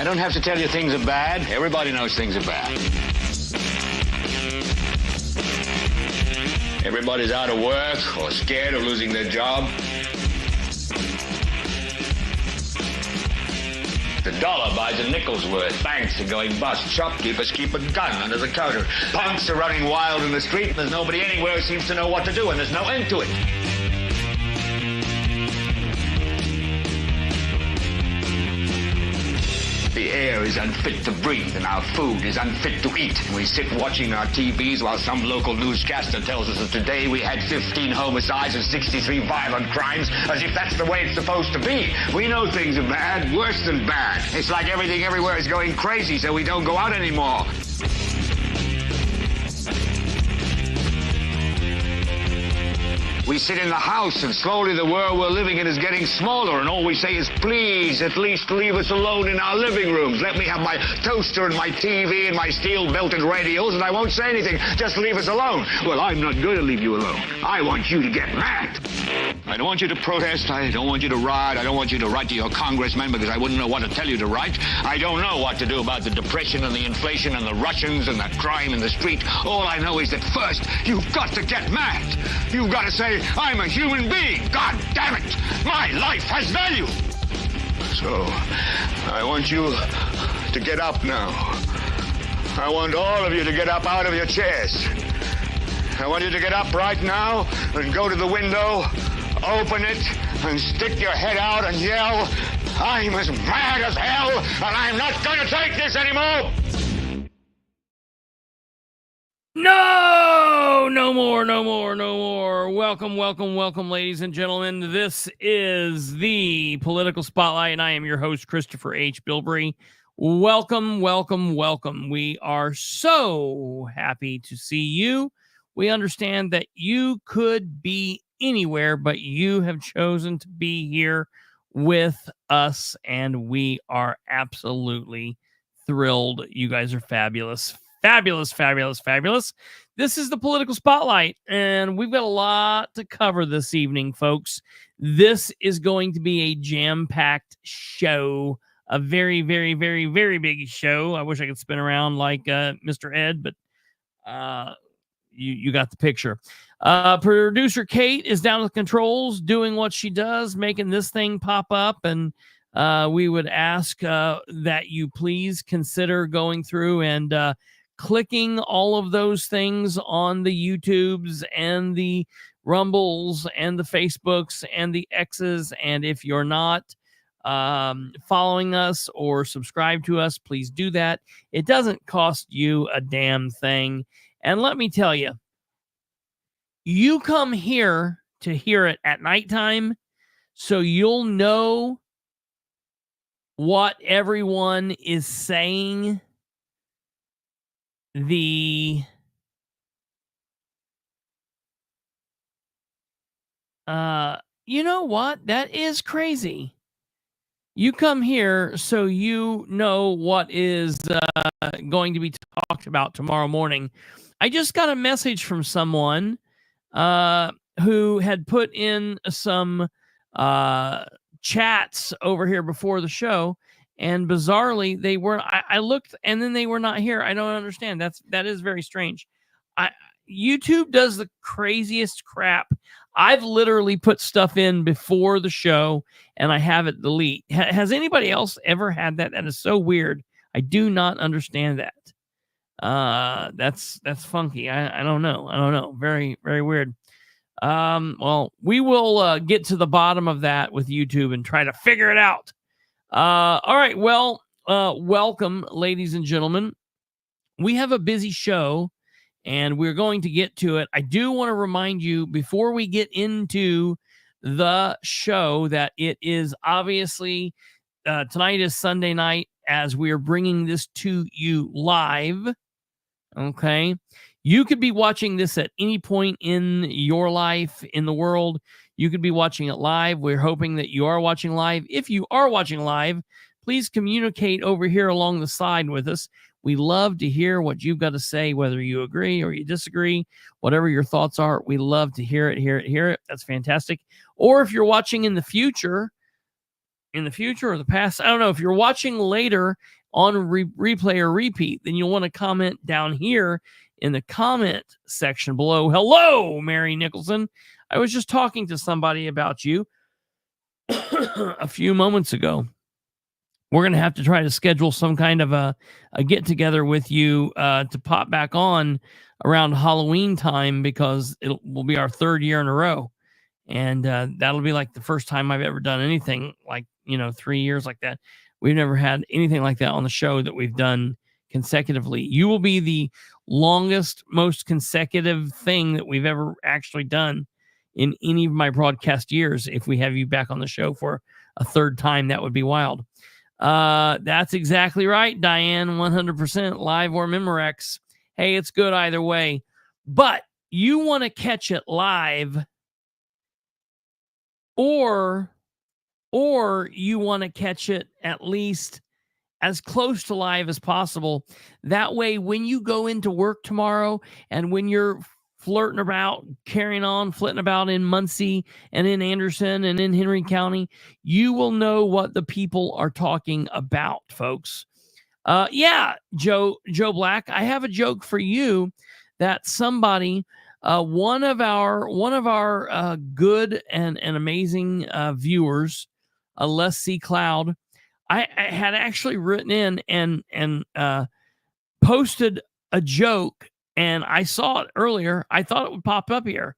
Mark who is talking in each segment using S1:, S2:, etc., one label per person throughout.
S1: don't have to tell you things are bad. Everybody knows things are bad. Everybody's out of work or scared of losing their job. The dollar buys a nickel's worth. Banks are going bust. Shopkeepers keep a gun under the counter. Punks are running wild in the street, and there's nobody anywhere who seems to know what to do, and there's no end to it. The air is unfit to breathe, and our food is unfit to eat. And we sit watching our TVs while some local newscaster tells us that today we had 15 homicides and 63 violent crimes, as if that's the way it's supposed to be. We know things are bad, worse than bad. It's like everything everywhere is going crazy, so we don't go out anymore. We sit in the house, and slowly the world we're living in is getting smaller, and all we say is, please, at least leave us alone in our living rooms. Let me have my toaster and my TV and my steel-belted radios, and I won't say anything. Just leave us alone. Well, I'm not going to leave you alone. I want you to get mad. I don't want you to protest. I don't want you to riot. I don't want you to write to your congressman, because I wouldn't know what to tell you to write. I don't know what to do about the depression and the inflation and the Russians and the crime in the street. All I know is that first, you've got to get mad. You've got to say, I'm a human being. God damn it. My life has value. So, I want you to get up now. I want all of you to get up out of your chairs. I want you to get up right now and go to the window, open it, and stick your head out and yell, I'm as mad as hell, and I'm not going to take this anymore.
S2: No more. Welcome, ladies and gentlemen. This is the Political Spotlight, and I am your host, Kristopher H. Bilbrey. Welcome. We are so happy to see you. We understand that you could be anywhere, but you have chosen to be here with us, and we are absolutely thrilled. You guys are fabulous. Fabulous. This is the Political Spotlight, and we've got a lot to cover this evening, folks. This is going to be a jam-packed show, a very big show. I wish I could spin around like Mr. Ed, but you got the picture. Producer Kate is down at the controls doing what she does, making this thing pop up, and we would ask that you please consider going through and clicking all of those things on the YouTubes and the Rumbles and the Facebooks and the X's. And if you're not following us or subscribe to us, please do that. It doesn't cost you a damn thing. And let me tell you, you come here to hear it at nighttime, so you'll know what everyone is saying. You know what? That is crazy. You come here so you know what is going to be talked about tomorrow morning. I just got a message from someone who had put in some chats over here before the show, and bizarrely they were. I looked, and then they were not here. I don't understand. That is very strange. YouTube does the craziest crap. I've literally put stuff in before the show, and I have it delete. Has anybody else ever had that? That is so weird. I do not understand that. That's funky. I don't know. Very weird. Well, we will get to the bottom of that with YouTube and try to figure it out. All right. Well, welcome, ladies and gentlemen. We have a busy show, and we're going to get to it. I do want to remind you before we get into the show that it is obviously tonight is Sunday night as we are bringing this to you live. Okay. You could be watching this at any point in your life in the world. You could be watching it live. We're hoping that you are watching live. If you are watching live, please communicate over here along the side with us. We love to hear what you've got to say, whether you agree or you disagree, whatever your thoughts are. We love to hear it. That's fantastic. Or if you're watching in the future in the future or the past. I don't know. If you're watching later on replay or repeat, then you'll want to comment down here in the comment section below. Hello, Mary Nicholson. I was just talking to somebody about you a few moments ago. We're going to have to try to schedule some kind of a get together with you to pop back on around Halloween time, because it will be our 3rd year in a row. And that'll be like the first time I've ever done anything like, 3 years like that. We've never had anything like that on the show that we've done consecutively. You will be the longest, most consecutive thing that we've ever actually done in any of my broadcast years. If we have you back on the show for a 3rd time, that would be wild. That's exactly right, Diane. 100% live or Memorex. Hey, it's good either way. But you want to catch it live, or you want to catch it at least as close to live as possible. That way, when you go into work tomorrow and when you're flitting about in Muncie and in Anderson and in Henry County, you will know what the people are talking about, folks. Yeah, Joe Black, I have a joke for you that somebody, one of our good and amazing viewers, Les C. Cloud, I had actually written in and posted a joke, and I saw it earlier. I thought it would pop up here,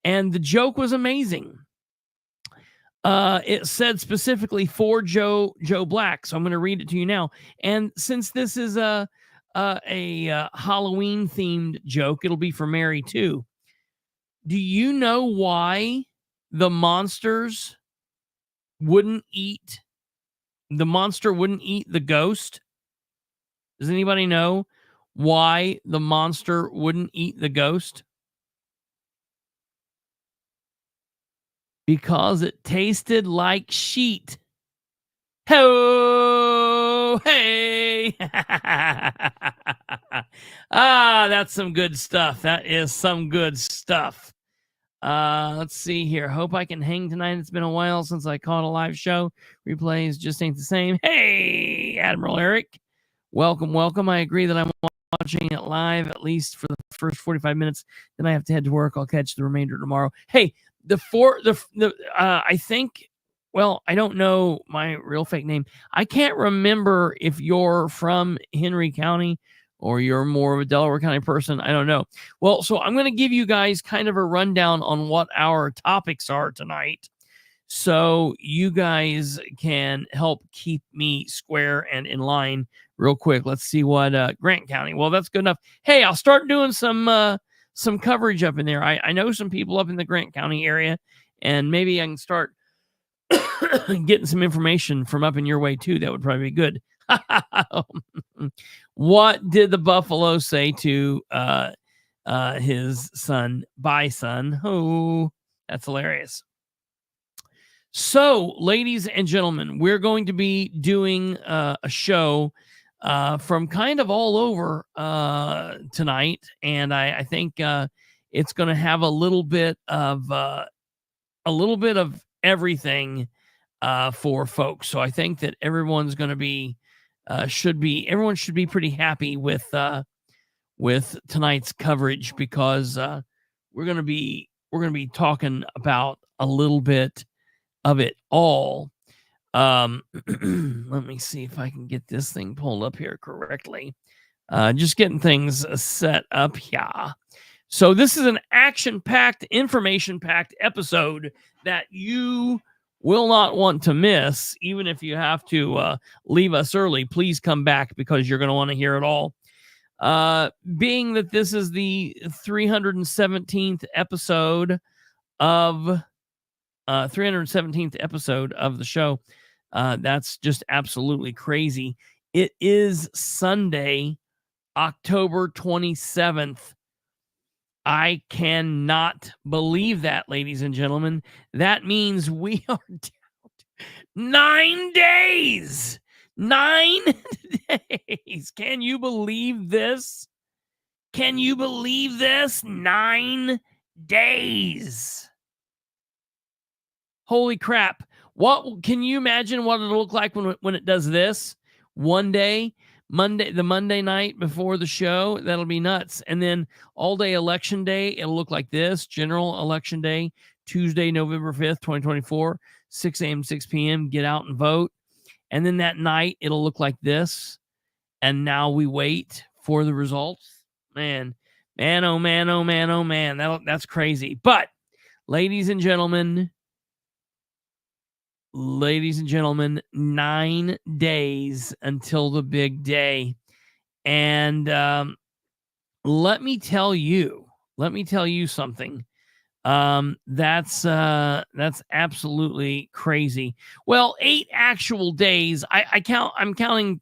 S2: and the joke was amazing. It said specifically for Joe Black, so I'm going to read it to you now. And since this is a Halloween themed joke, it'll be for Mary too. Do you know why the monster wouldn't eat the ghost? Does anybody know why the monster wouldn't eat the ghost? Because it tasted like sheet. Ho, hey. That's some good stuff. That is some good stuff. Let's see here. Hope I can hang tonight. It's been a while since I caught a live show. Replays just ain't the same. Hey, Admiral Eric. Welcome. I agree that I'm watching it live, at least for the first 45 minutes. Then I have to head to work. I'll catch the remainder tomorrow. Hey, I think, well, I don't know my real fake name. I can't remember if you're from Henry County or you're more of a Delaware County person. I don't know. Well, so I'm going to give you guys kind of a rundown on what our topics are tonight, so you guys can help keep me square and in line real quick. Let's see what Grant County. Well, that's good enough. Hey, I'll start doing some coverage up in there. I know some people up in the Grant County area, and maybe I can start getting some information from up in your way too. That would probably be good. What did the buffalo say to his son? Bye, son. Oh, that's hilarious. So, ladies and gentlemen, we're going to be doing a show from kind of all over tonight, and I think it's going to have a little bit of everything for folks. So I think that everyone's going to be everyone should be pretty happy with tonight's coverage, because we're going to be talking about a little bit of it all. Let me see if I can get this thing pulled up here correctly. Just getting things set up here. So this is an action-packed, information-packed episode that you will not want to miss. Even if you have to leave us early, please come back, because you're going to want to hear it all. Being that this is the 317th episode of the show, that's just absolutely crazy. It is Sunday, October 27th. I cannot believe that, ladies and gentlemen. That means we are down to 9 days. 9 days. Can you believe this? 9 days. Holy crap. What can you imagine what it'll look like when it does this one day, the Monday night before the show? That'll be nuts. And then all day election day, it'll look like this: general election day, Tuesday, November 5th, 2024, 6 a.m., 6 p.m. Get out and vote. And then that night, it'll look like this. And now we wait for the results. Man, oh man, oh man, oh man. That's crazy. But ladies and gentlemen, 9 days until the big day. And let me tell you something. That's absolutely crazy. Well, 8 actual days. I'm counting,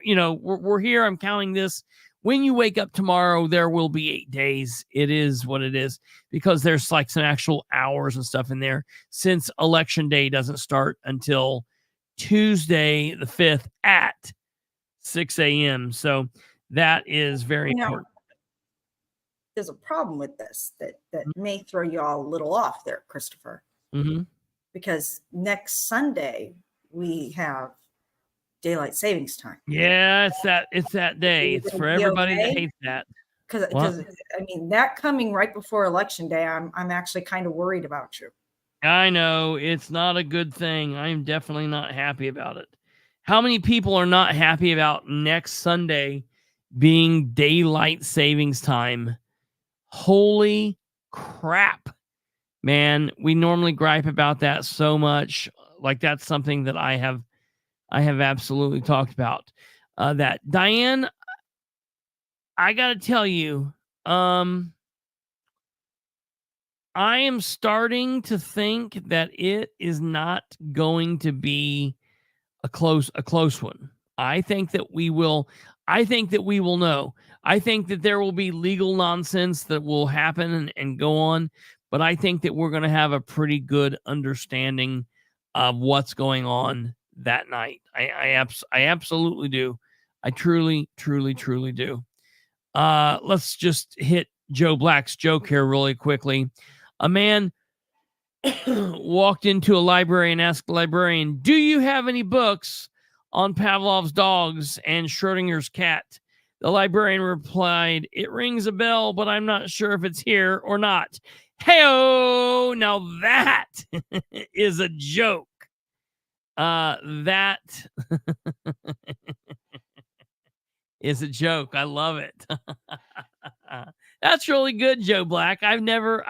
S2: we're here. I'm counting this. When you wake up tomorrow, there will be 8 days. It is what it is, because there's like some actual hours and stuff in there, since election day doesn't start until Tuesday the 5th at 6 a.m. So that is very important.
S3: There's a problem with this that may throw you all a little off there, Christopher.
S2: Mm-hmm.
S3: Because next Sunday we have daylight savings time.
S2: Yeah, it's that day. It's for everybody that hates that.
S3: Because I mean, that coming right before election day, I'm actually kind of worried about you.
S2: I know it's not a good thing. I'm definitely not happy about it. How many people are not happy about next Sunday being daylight savings time? Holy crap, man. We normally gripe about that so much. Like, that's something that I have absolutely talked about. That, Diane, I got to tell you, I am starting to think that it is not going to be a close one. I think that we will know. I think that there will be legal nonsense that will happen and go on, but I think that we're going to have a pretty good understanding of what's going on that night. I absolutely do. I truly do. Let's just hit Joe Black's joke here really quickly. A man walked into a library and asked the librarian, "Do you have any books on Pavlov's dogs and Schrodinger's cat?" The librarian replied, "It rings a bell, but I'm not sure if it's here or not." Hey-oh! Now that is a joke. That is a joke. I love it. That's really good, Joe Black. I've never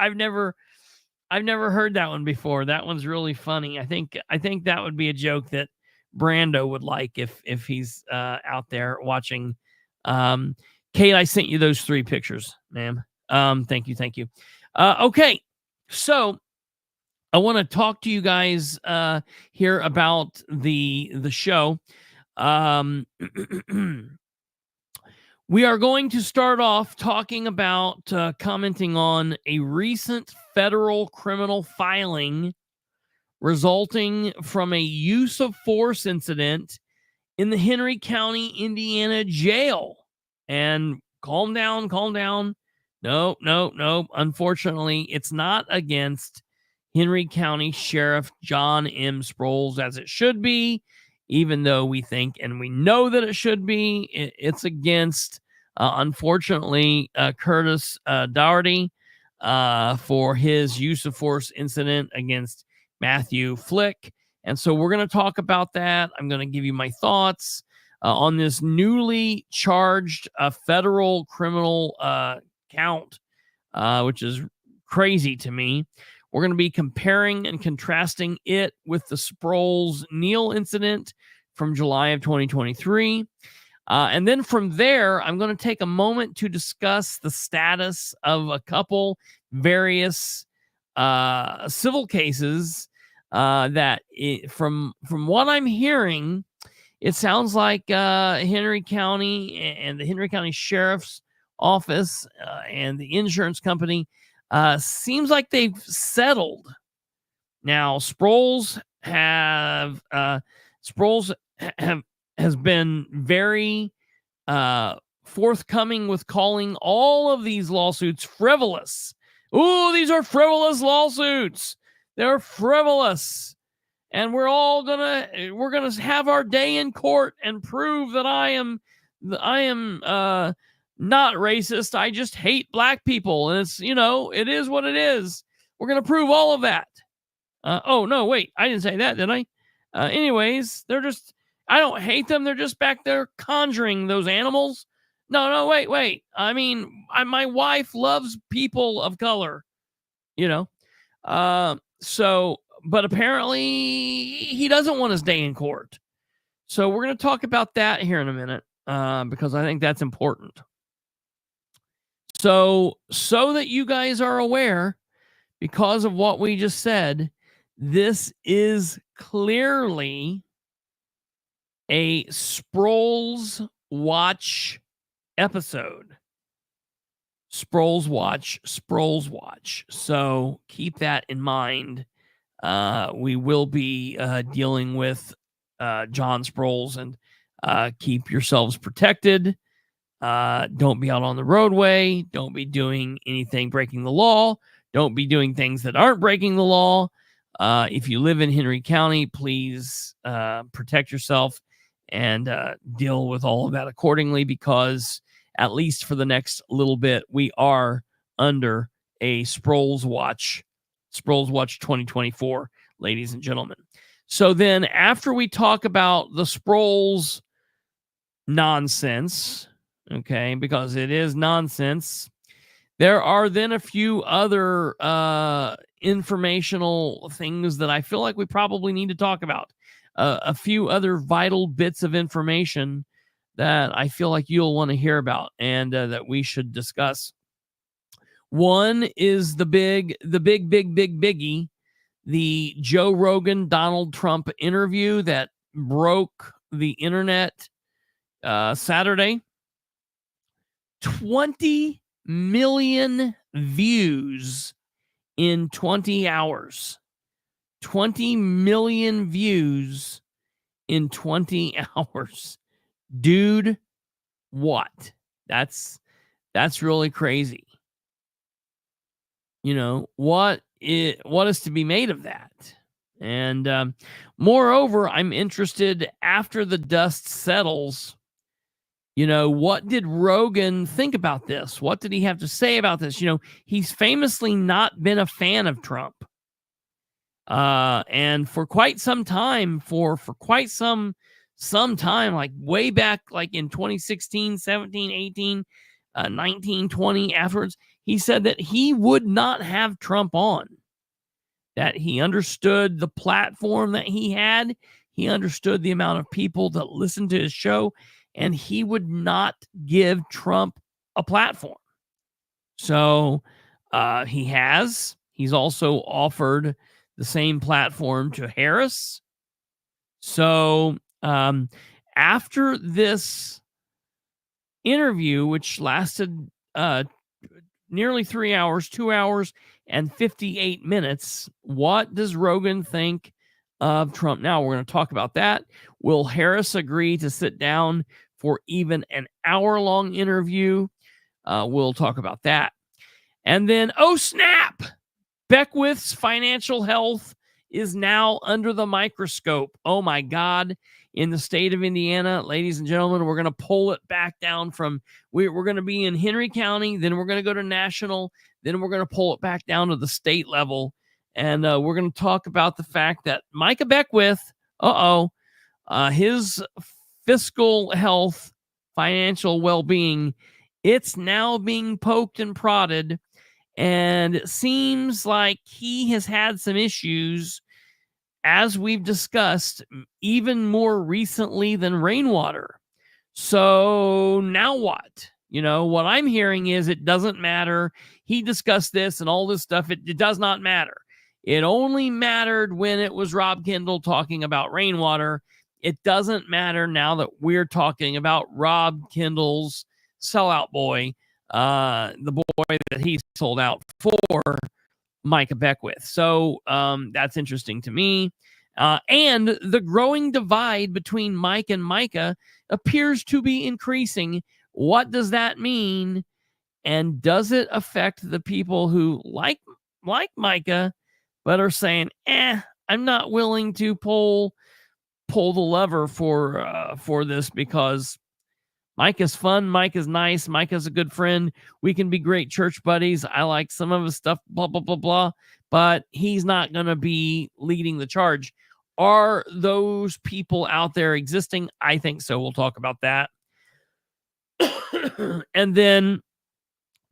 S2: heard that one before. That one's really funny. I think that would be a joke that Brando would like if he's out there watching. Kate, I sent you those 3 pictures, ma'am. Thank you. Okay, so I want to talk to you guys here about the show. We are going to start off talking about commenting on a recent federal criminal filing resulting from a use of force incident in the Henry County, Indiana jail. And calm down. No. Unfortunately, it's not against Henry County Sheriff John M. Sproles, as it should be, even though we think and we know that it should be. It's against, unfortunately, Curtis Dougherty for his use of force incident against Matthew Flick. And so we're going to talk about that. I'm going to give you my thoughts on this newly charged federal criminal count, which is crazy to me. We're going to be comparing and contrasting it with the Sproles Neal incident from July of 2023. And then from there, I'm going to take a moment to discuss the status of a couple various civil cases that from what I'm hearing, it sounds like Henry County and the Henry County Sheriff's Office and the insurance company seems like they've settled. Now, Sproles has been very forthcoming with calling all of these lawsuits frivolous. Ooh, these are frivolous lawsuits. They're frivolous. and we're gonna have our day in court and prove that I am not racist. I just hate black people, and it's, it is what it is. We're gonna prove all of that. Oh no, wait, I didn't say that, did I? Anyways, I don't hate them. They're just back there conjuring those animals. No, wait. I mean, my wife loves people of color, but apparently he doesn't want his day in court. So we're going to talk about that here in a minute, because I think that's important. So that you guys are aware, because of what we just said, this is clearly a Sproles Watch episode. Sproles Watch. So keep that in mind. We will be dealing with John Sproles, and keep yourselves protected. Don't be out on the roadway. Don't be doing anything breaking the law. Don't be doing things that aren't breaking the law. If you live in Henry County, please protect yourself and deal with all of that accordingly, because at least for the next little bit, we are under a Sproles Watch 2024, ladies and gentlemen. So then after we talk about the Sproles nonsense, okay, because it is nonsense, there are then a few other informational things that I feel like we probably need to talk about. A few other vital bits of information that I feel like you'll want to hear about, and that we should discuss. One is the big biggie, the Joe Rogan Donald Trump interview that broke the internet Saturday. 20 million views in 20 hours. 20 million views in 20 hours. Dude, what? That's really crazy. What is to be made of that? And moreover, I'm interested, after the dust settles, what did Rogan think about this? What did he have to say about this? He's famously not been a fan of Trump. And for quite some time, for quite some time, like way back, like in 2016, 17, 18, 19, 20, afterwards, he said that he would not have Trump on, that he understood the platform that he had. He understood the amount of people that listened to his show, and he would not give Trump a platform. So he's also offered the same platform to Harris. So after this interview, which lasted nearly 3 hours, 2 hours and 58 minutes, what does Rogan think of Trump? Now we're going to talk about that. Will Harris agree to sit down for even an hour-long interview? We'll talk about that. And then, oh snap, Beckwith's financial health is now under the microscope. Oh my God. In the state of Indiana, ladies and gentlemen, we're going to pull it back down from, we're going to be in Henry County, then we're going to go to national, then we're going to pull it back down to the state level. And we're going to talk about the fact that Micah Beckwith, his fiscal health, financial well-being, it's now being poked and prodded. And it seems like he has had some issues, as we've discussed, even more recently than rainwater. So now what? What I'm hearing is it doesn't matter. He discussed this and all this stuff. It does not matter. It only mattered when it was Rob Kendall talking about rainwater. It doesn't matter now that we're talking about Rob Kendall's sellout boy, the boy that he sold out for, Micah Beckwith. So that's interesting to me. And the growing divide between Mike and Micah appears to be increasing. What does that mean? And does it affect the people who like Micah, but are saying, I I'm not willing to pull the lever for this, because Mike is fun. Mike is nice. Mike is a good friend. We can be great church buddies. I like some of his stuff, blah, blah, blah, blah. But he's not going to be leading the charge. Are those people out there existing? I think so. We'll talk about that. And then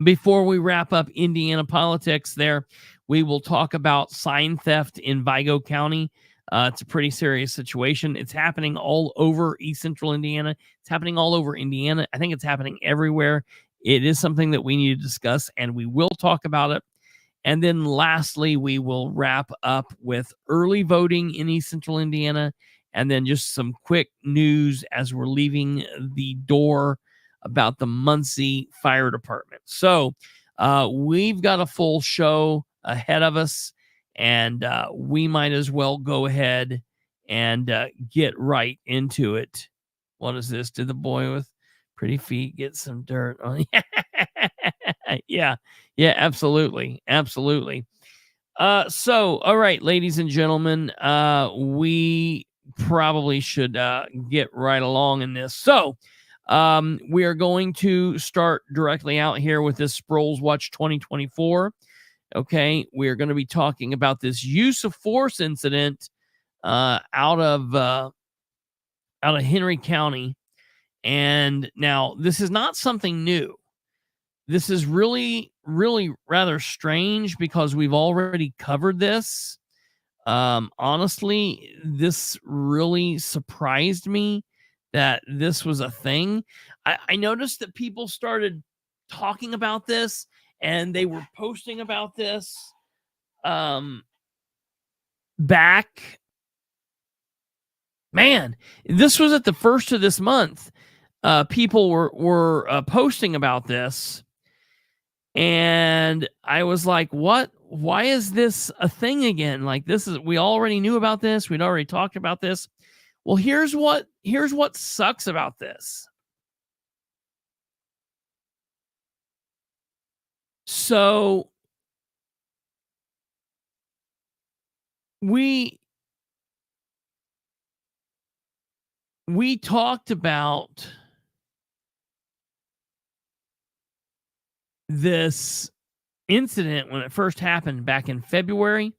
S2: before we wrap up Indiana politics there, we will talk about sign theft in Vigo County. It's a pretty serious situation. It's happening all over East Central Indiana. It's happening all over Indiana. I think it's happening everywhere. It is something that we need to discuss, and we will talk about it. And then lastly, we will wrap up with early voting in East Central Indiana, and then just some quick news as we're leaving the door about the Muncie Fire Department. So we've got a full show ahead of us, and we might as well go ahead and get right into it. What is this? Did the boy with pretty feet get some dirt on? Yeah, absolutely. So, all right, ladies and gentlemen, we probably should get right along in this. So, we are going to start directly out here with this Sproles Watch 2024. Okay, we are going to be talking about this use of force incident out of Henry County. And now this is not something new. This is really, really rather strange, because we've already covered this. Honestly, this really surprised me that this was a thing. I noticed that people started talking about this, and they were posting about this back. Man, this was at the first of this month. People were posting about this, and I was like, what? Why is this a thing again? Like, we already knew about this. We'd already talked about this. Well, here's what sucks about this. So we talked about this incident when it first happened back in February.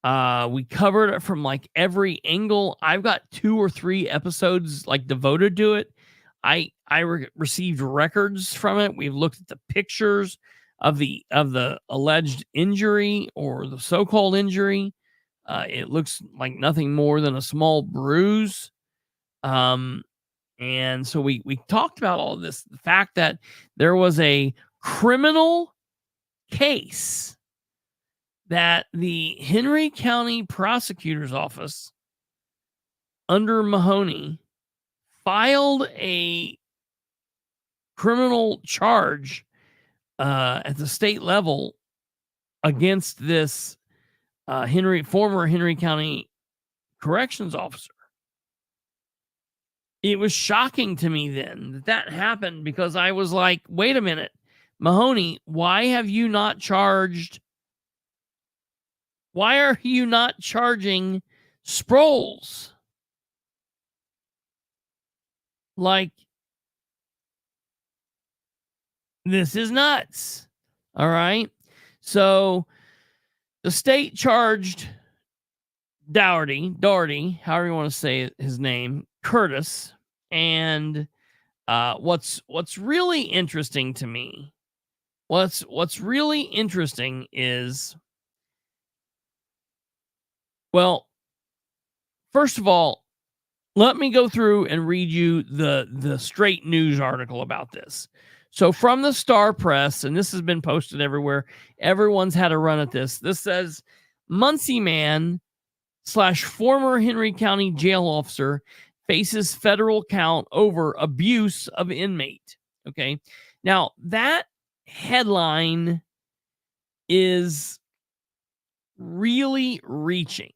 S2: We covered it from like every angle. I've got 2 or 3 episodes like devoted to it. I received records from it. We've looked at the pictures of the alleged injury, or the so-called injury. It looks like nothing more than a small bruise. And so we talked about all of this. The fact that there was a criminal case that the Henry County Prosecutor's Office under Mahoney filed a criminal charge at the state level against this former Henry County corrections officer. It was shocking to me then that happened, because I was like, wait a minute, Mahoney, why are you not charging Sproles? Like, this is nuts. All right. So the state charged Doherty, however you want to say his name, Curtis. And what's really interesting to me, what's really interesting is, well, first of all, let me go through and read you the straight news article about this. So from the Star Press, and this has been posted everywhere, everyone's had a run at this. This says, Muncie man / former Henry County jail officer faces federal count over abuse of inmate. Okay. Now that headline is really reaching.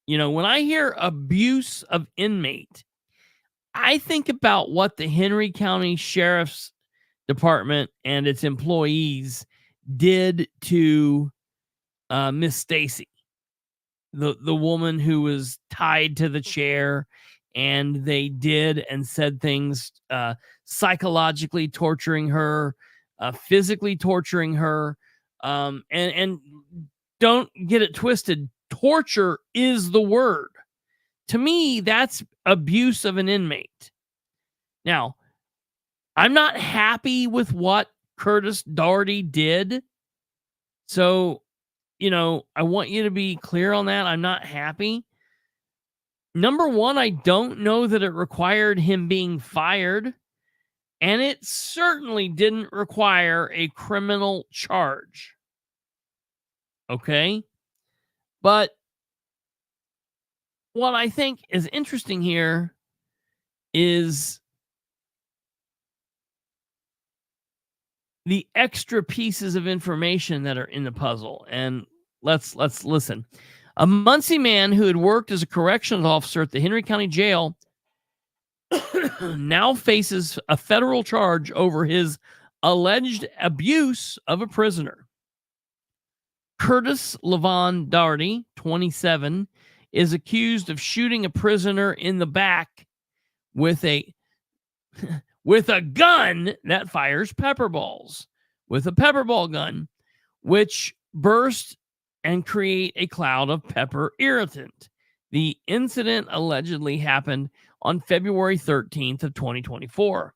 S2: You know, when I hear abuse of inmate, I think about what the Henry County Sheriff's Department and its employees did to Miss Stacy. the woman who was tied to the chair, and they did and said things, psychologically torturing her, physically torturing her, and don't get it twisted. Torture is the word. To me, that's abuse of an inmate. Now, I'm not happy with what Curtis Daugherty did. So, I want you to be clear on that. I'm not happy. Number one, I don't know that it required him being fired. And it certainly didn't require a criminal charge. Okay? But what I think is interesting here is the extra pieces of information that are in the puzzle. And let's listen. A Muncie man who had worked as a corrections officer at the Henry County Jail now faces a federal charge over his alleged abuse of a prisoner. Curtis Levon Daugherty, 27, is accused of shooting a prisoner in the back with a gun that fires pepper balls, with a pepper ball gun, which burst and create a cloud of pepper irritant. The incident allegedly happened on February 13th of 2024.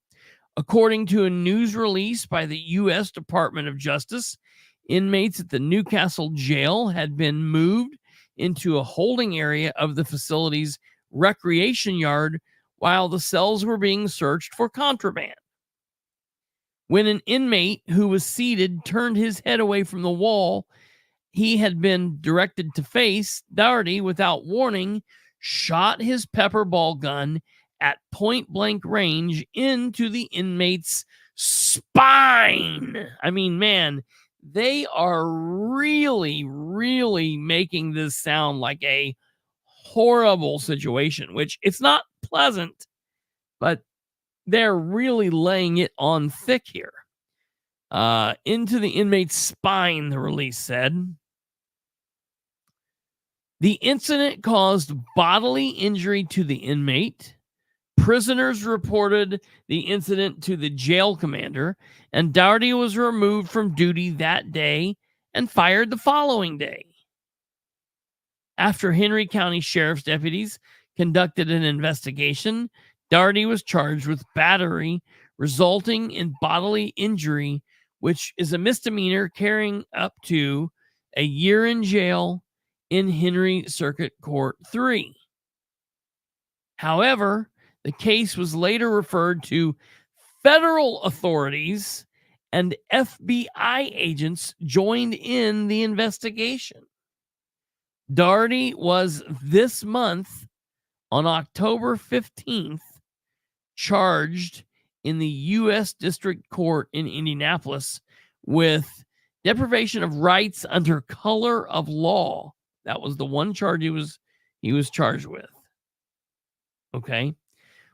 S2: According to a news release by the U.S. Department of Justice, inmates at the Newcastle jail had been moved into a holding area of the facility's recreation yard while the cells were being searched for contraband. When an inmate who was seated turned his head away from the wall he had been directed to face, Daugherty, without warning, shot his pepper ball gun at point blank range into the inmate's spine. I mean, man, they are really, really making this sound like a horrible situation, which it's not pleasant, but they're really laying it on thick here. Into the inmate's spine, the release said. The incident caused bodily injury to the inmate. Prisoners reported the incident to the jail commander, and Daugherty was removed from duty that day and fired the following day. After Henry County Sheriff's deputies conducted an investigation, Daugherty was charged with battery resulting in bodily injury, which is a misdemeanor carrying up to a year in jail in Henry Circuit Court 3. However, the case was later referred to federal authorities, and FBI agents joined in the investigation. Daugherty was this month, on October 15th, charged in the U.S. District Court in Indianapolis with deprivation of rights under color of law. That was the one charge he was charged with. Okay.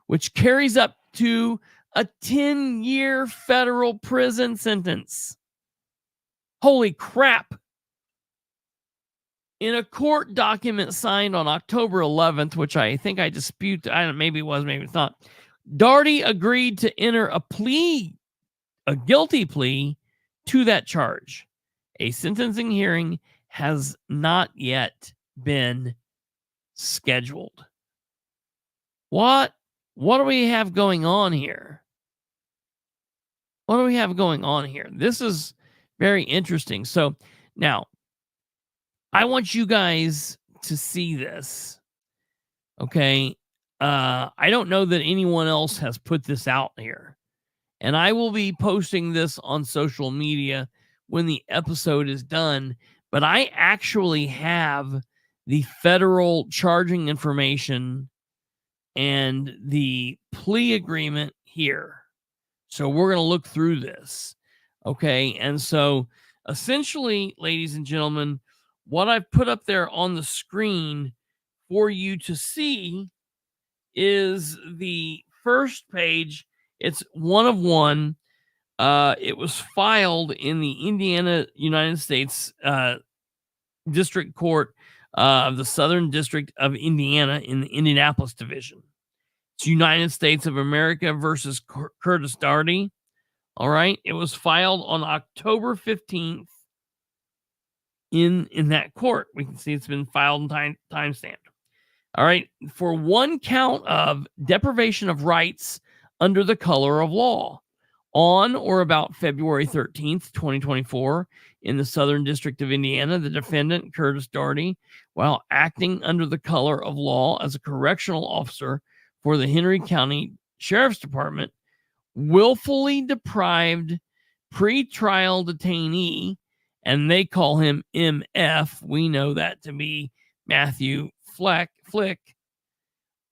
S2: Which carries up to a 10-year federal prison sentence. Holy crap. In a court document signed on October 11th, which I think I dispute, maybe it was, maybe it's not, Daugherty agreed to enter a guilty plea to that charge. A sentencing hearing has not yet been scheduled. What do we have going on here? What do we have going on here? This is very interesting. So now, I want you guys to see this. Okay. I don't know that anyone else has put this out here. And I will be posting this on social media when the episode is done. But I actually have the federal charging information and the plea agreement here. So we're going to look through this. Okay. And so essentially, ladies and gentlemen, what I've put up there on the screen for you to see is the first page. It's one of one. It was filed in the Indiana, United States District Court of the Southern District of Indiana in the Indianapolis Division. It's United States of America versus Curtis Daugherty. All right. It was filed on October 15th in that court. We can see it's been filed and timestamped. All right. For one count of deprivation of rights under the color of law on or about February 13th, 2024, in the Southern District of Indiana, the defendant, Curtis Daugherty, while acting under the color of law as a correctional officer for the Henry County Sheriff's Department, willfully deprived pretrial detainee, and they call him MF. We know that to be Matthew Flick,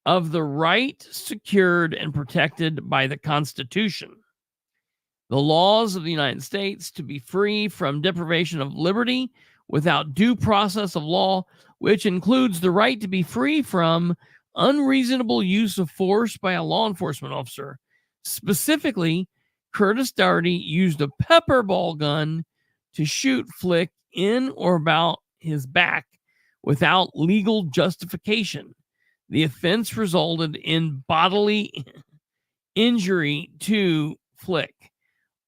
S2: of the right secured and protected by the Constitution, the laws of the United States, to be free from deprivation of liberty without due process of law, which includes the right to be free from unreasonable use of force by a law enforcement officer. Specifically, Curtis Daugherty used a pepper ball gun to shoot Flick in or about his back without legal justification. The offense resulted in bodily injury to Flick,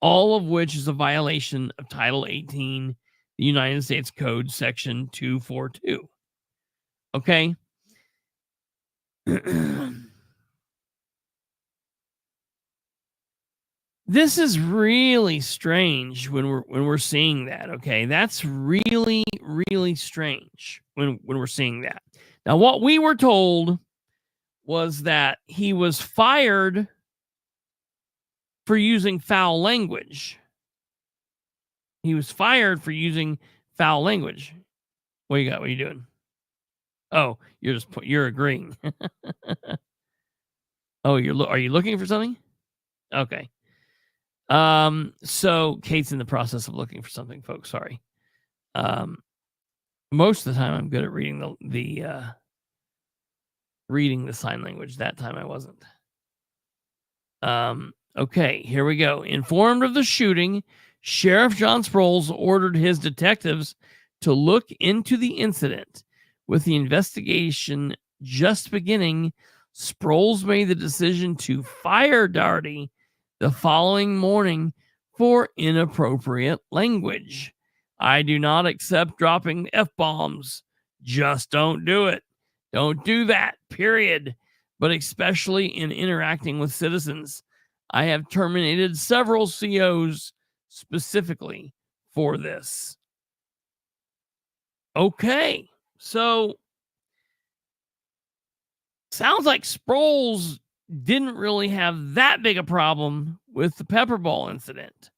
S2: all of which is a violation of Title 18, the United States Code, Section 242. Okay? This is really strange when we're seeing that. Okay, that's really, really strange when we're seeing that. Now, what we were told was that he was fired for using foul language. He was fired for using foul language. What you got? What are you doing? Oh, you're agreeing. Oh, are you looking for something? Okay. So Kate's in the process of looking for something, folks. Sorry. Most of the time I'm good at reading the sign language. That time I wasn't. Okay, here we go. Informed of the shooting, Sheriff John Sproles ordered his detectives to look into the incident. With the investigation just beginning, Sproles made the decision to fire Daugherty the following morning for inappropriate language. I do not accept dropping F-bombs. Just don't do it. Don't do that, period. But especially in interacting with citizens. I have terminated several COs specifically for this. Okay, so sounds like Sproles didn't really have that big a problem with the pepper ball incident.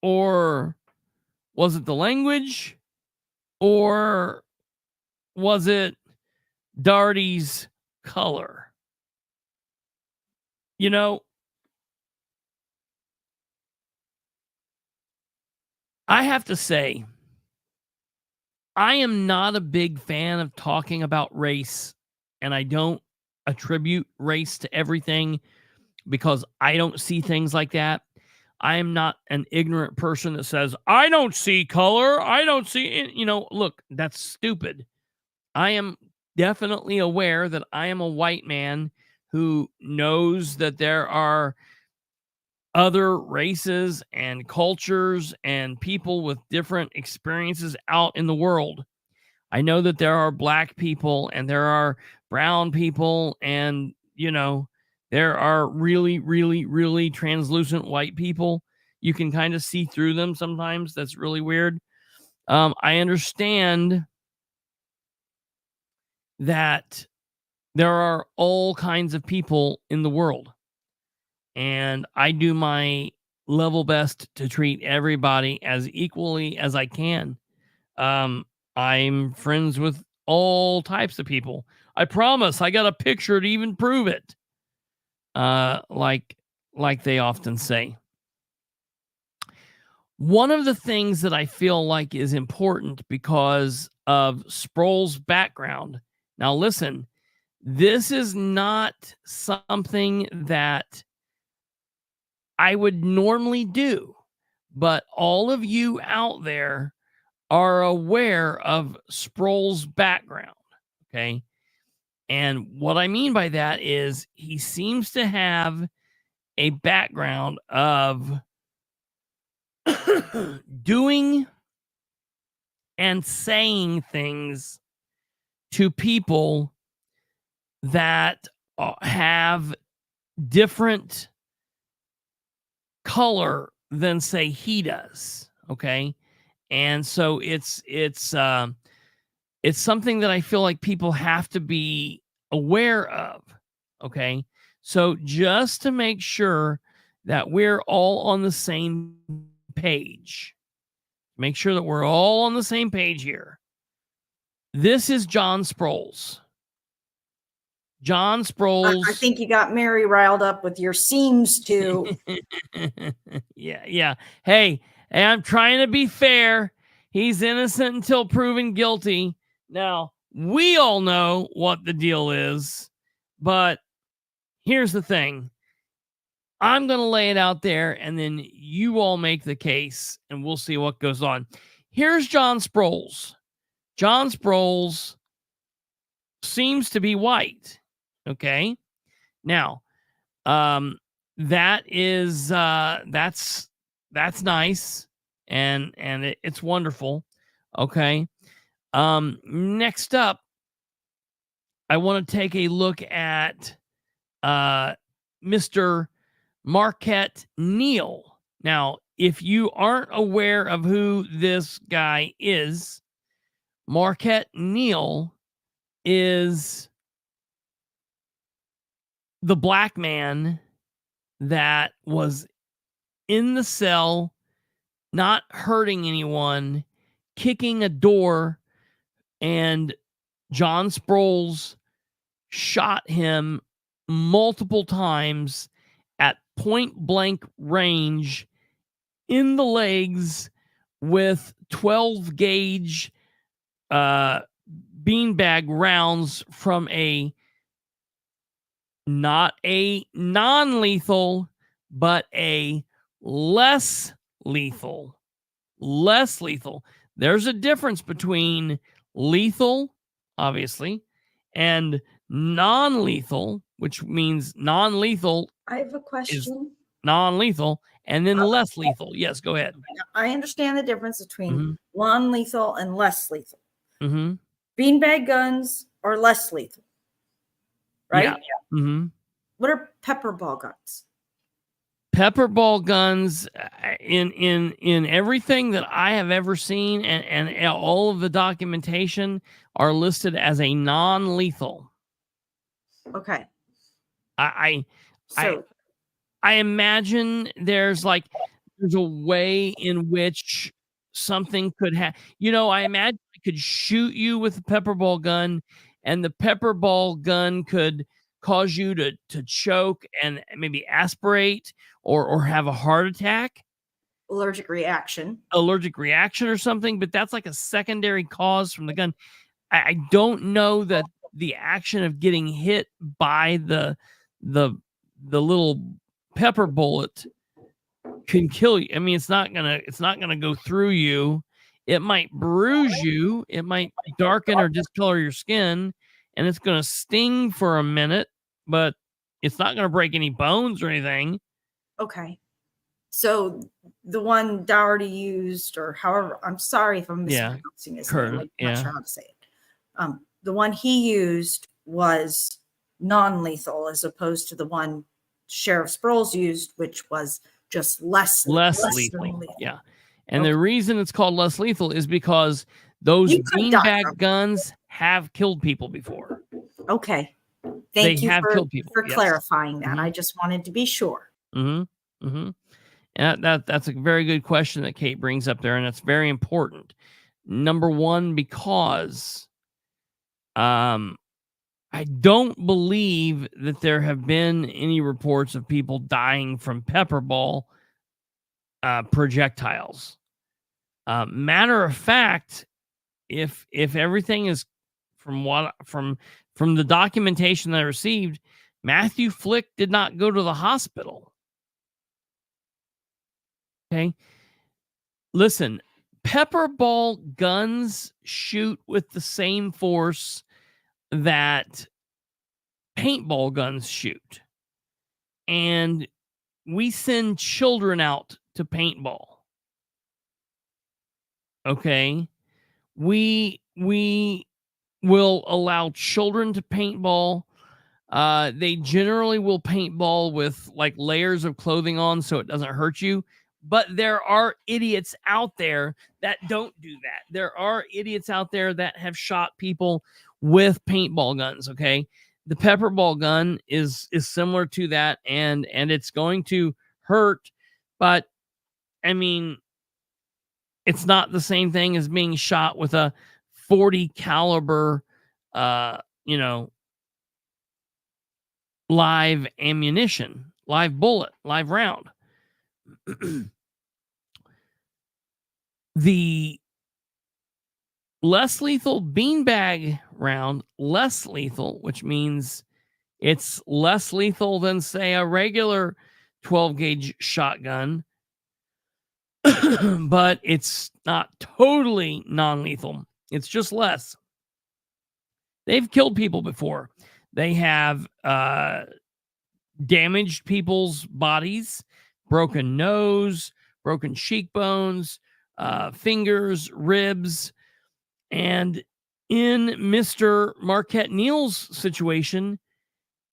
S2: Or was it the language? Or was it Daugherty's color? You know, I have to say, I am not a big fan of talking about race, and I don't attribute race to everything because I don't see things like that. I am not an ignorant person that says, I don't see color. I don't see it. You know, look, that's stupid. I am definitely aware that I am a white man who knows that there are other races and cultures and people with different experiences out in the world. I know that there are black people and there are brown people and, you know, there are really, really, really translucent white people. You can kind of see through them sometimes. That's really weird. I understand that there are all kinds of people in the world. And I do my level best to treat everybody as equally as I can. I'm friends with all types of people. I promise. I got a picture to even prove it. Like they often say. One of the things that I feel like is important because of Sproles' background. Now, listen, this is not something that I would normally do, but all of you out there are aware of Sproles' background. Okay. And what I mean by that is he seems to have a background of doing and saying things to people that have different color than say he does. Okay. And so it's something that I feel like people have to be aware of. Okay. So just to make sure that we're all on the same page, make sure that we're all on the same page here. This is John Sproles. John Sproles.
S3: I think you got Mary riled up with your seems to.
S2: Yeah. Hey, I'm trying to be fair. He's innocent until proven guilty. Now, we all know what the deal is, but here's the thing. I'm going to lay it out there, and then you all make the case, and we'll see what goes on. Here's John Sproles. John Sproles seems to be white. Okay. Now, that is that's nice, and it's wonderful. Okay. Next up, I want to take a look at Mr. Marquette Neal. Now, if you aren't aware of who this guy is, Marquette Neal is the black man that was in the cell, not hurting anyone, kicking a door, and John Sproles shot him multiple times at point blank range in the legs with 12 gauge beanbag rounds from not a non-lethal, but a less lethal. There's a difference between lethal, obviously, and non-lethal, which means non-lethal.
S3: I have a question.
S2: Non-lethal, and then less lethal. Yes, go ahead.
S3: I understand the difference between non-lethal and less lethal.
S2: Mm-hmm.
S3: Beanbag guns are less lethal, right?
S2: Yeah. Mm-hmm.
S3: What are pepper ball guns?
S2: Pepper ball guns, in everything that I have ever seen, and all of the documentation, are listed as a non-lethal.
S3: Okay.
S2: I imagine there's a way in which something could happen. I imagine I could shoot you with a pepper ball gun, and the pepper ball gun could cause you to choke and maybe aspirate or have a heart attack.
S3: Allergic reaction
S2: or something, but that's like a secondary cause from the gun. I don't know that the action of getting hit by the little pepper bullet can kill you. I mean, it's not gonna go through you. It might bruise you. It might darken or discolor your skin, and it's gonna sting for a minute, but it's not gonna break any bones or anything.
S3: Okay. So the one Dougherty used, or however, I'm sorry if I'm mispronouncing his name. I'm not sure how to say it. The one he used was non-lethal, as opposed to the one Sheriff Sproles used, which was just less lethal.
S2: Yeah. And the reason it's called less lethal is because those beanbag guns have killed people before.
S3: Okay. Thank you for
S2: Yes.
S3: clarifying that. I just wanted to be sure.
S2: Mm-hmm. Mm-hmm. And that's a very good question that Kate brings up there, and it's very important. Number one, because I don't believe that there have been any reports of people dying from pepper ball projectiles. Matter of fact, if everything is from the documentation that I received, Matthew Flick did not go to the hospital. Okay. Listen, pepper ball guns shoot with the same force that paintball guns shoot. And we send children out to paintball. Okay? We will allow children to paintball. They generally will paintball with like layers of clothing on so it doesn't hurt you. But there are idiots out there that don't do that. There are idiots out there that have shot people with paintball guns, okay? The pepper ball gun is similar to that, and it's going to hurt, but I mean, it's not the same thing as being shot with a 40 caliber, live ammunition, live bullet, live round. The less lethal beanbag round, less lethal, which means it's less lethal than, say, a regular 12 gauge shotgun, but it's not totally non-lethal. It's just less. They've killed people before. They have damaged people's bodies, broken nose, broken cheekbones, fingers, ribs. And in Mr. Marquette Neal's situation,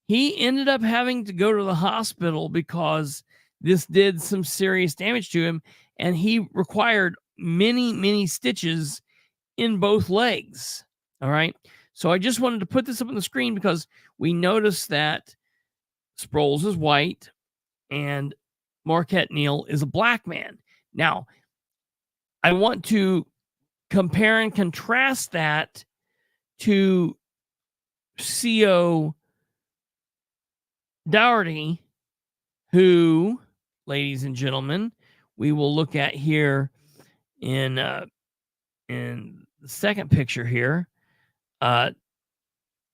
S2: he ended up having to go to the hospital because this did some serious damage to him, and he required many, many stitches in both legs. All right. So I just wanted to put this up on the screen because we noticed that Sproles is white and Marquette Neal is a black man. Now, I want to compare and contrast that to CO Dougherty, who, ladies and gentlemen, we will look at here in the second picture here.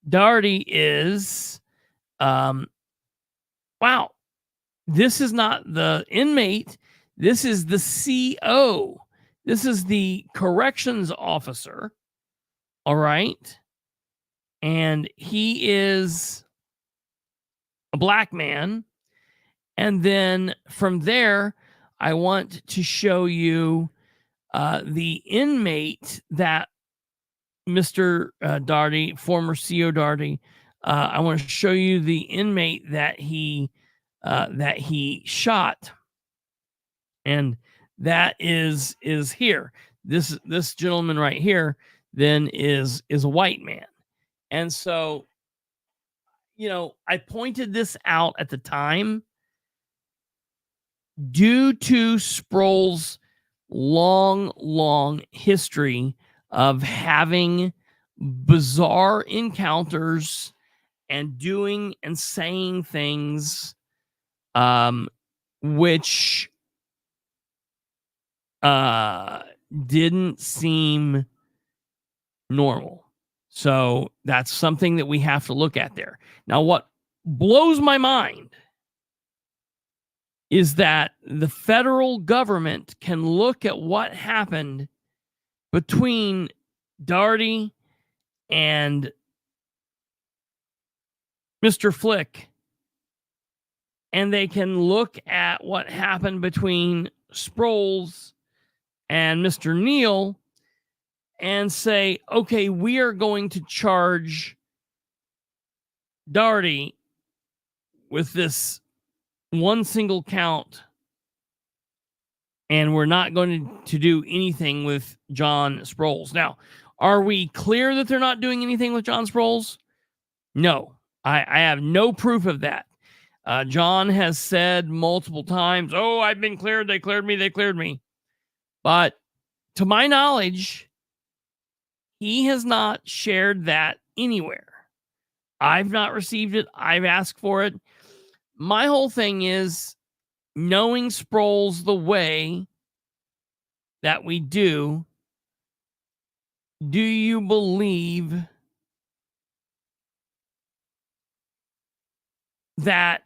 S2: Dougherty is, wow, this is not the inmate. This is the CO. This is the corrections officer. All right. And he is a black man. And then from there, I want to show you the inmate that Mr. Dougherty, former CO Dougherty, I want to show you the inmate that he shot, and that is here. This gentleman right here then is a white man, and so I pointed this out at the time due to Sproles' long history of having bizarre encounters and doing and saying things which didn't seem normal. So that's something that we have to look at there. Now, what blows my mind is that the federal government can look at what happened between Dougherty and Mr. Flick, and they can look at what happened between Sproles and Mr. Neal and say, okay, we are going to charge Dougherty with this one single count, and we're not going to do anything with John Sproles. Now, are we clear that they're not doing anything with John Sproles? No, I have no proof of that. John has said multiple times, oh, I've been cleared. They cleared me. But to my knowledge, he has not shared that anywhere. I've not received it. I've asked for it. My whole thing is, knowing Sproles the way that we do you believe that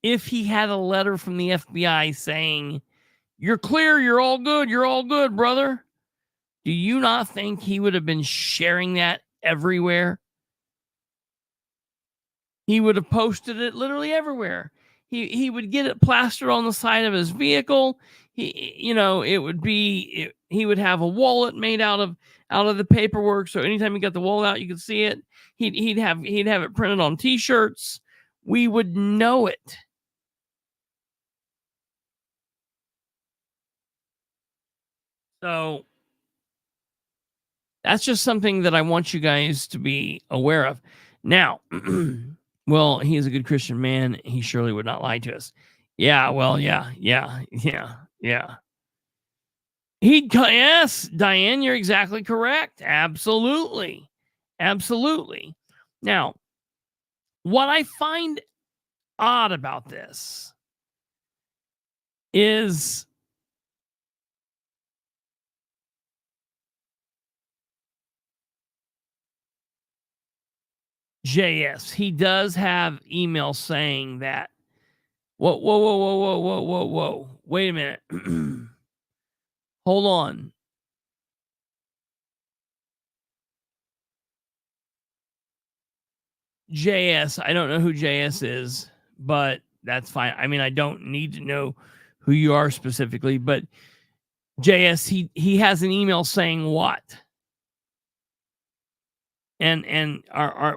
S2: if he had a letter from the FBI saying, you're clear, you're all good, brother, Do you not think he would have been sharing that everywhere? He would have posted it literally everywhere. He would get it plastered on the side of his vehicle. He would have a wallet made out of the paperwork. So anytime he got the wallet out, you could see it. He'd have it printed on T-shirts. We would know it. So that's just something that I want you guys to be aware of. Now, well, he is a good Christian man. He surely would not lie to us. Yeah, well, yeah. Yes, Diane, you're exactly correct. Absolutely. Now, what I find odd about this is JS. He does have email saying that. Whoa. Wait a minute. Hold on. JS. I don't know who JS is, but that's fine. I mean, I don't need to know who you are specifically, but JS, he has an email saying what? And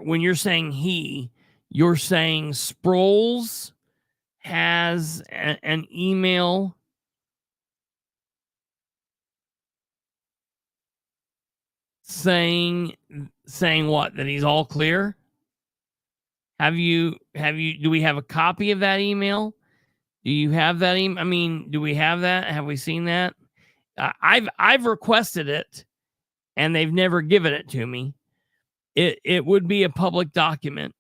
S2: when you're saying you're saying Sproles has an email saying what? That he's all clear? Do we have a copy of that email? Do you have that email? I mean, do we have that? Have we seen that? I've requested it and they've never given it to me. It would be a public document.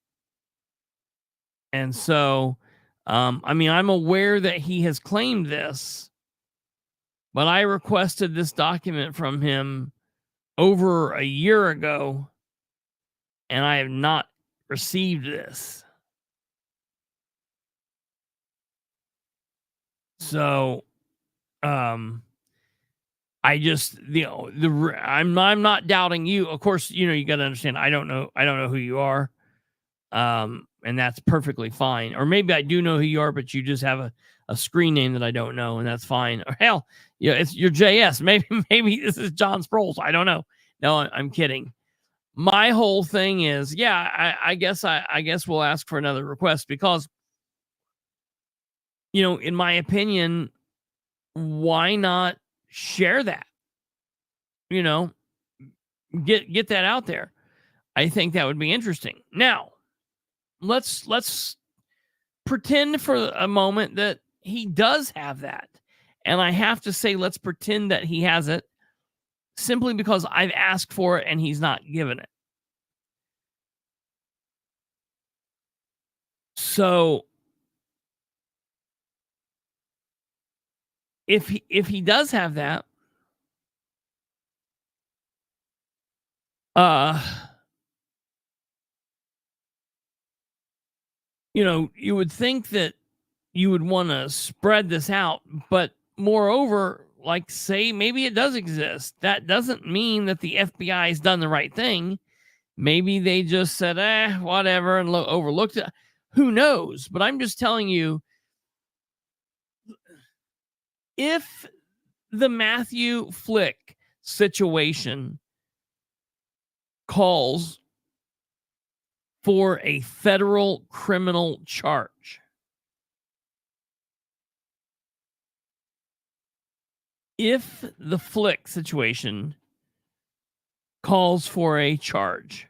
S2: And so, I mean, I'm aware that he has claimed this, but I requested this document from him over a year ago, and I have not received this. So, I just, I'm not doubting you. Of course, you got to understand. I don't know who you are. And that's perfectly fine. Or maybe I do know who you are, but you just have a screen name that I don't know, and that's fine. Or hell, it's your JS. Maybe this is John Sproles. I don't know. No, I'm kidding. My whole thing is, I guess we'll ask for another request because, in my opinion, why not share that? Get that out there. I think that would be interesting. Now, let's pretend for a moment that he does have that. And I have to say, let's pretend that he has it simply because I've asked for it and he's not given it. So if he does have that, you would think that you would want to spread this out, but moreover, like say maybe it does exist. That doesn't mean that the FBI has done the right thing. Maybe they just said, whatever, and overlooked it. Who knows? But I'm just telling you, if the Matthew Flick situation calls for a federal criminal charge, if the Flick situation calls for a charge,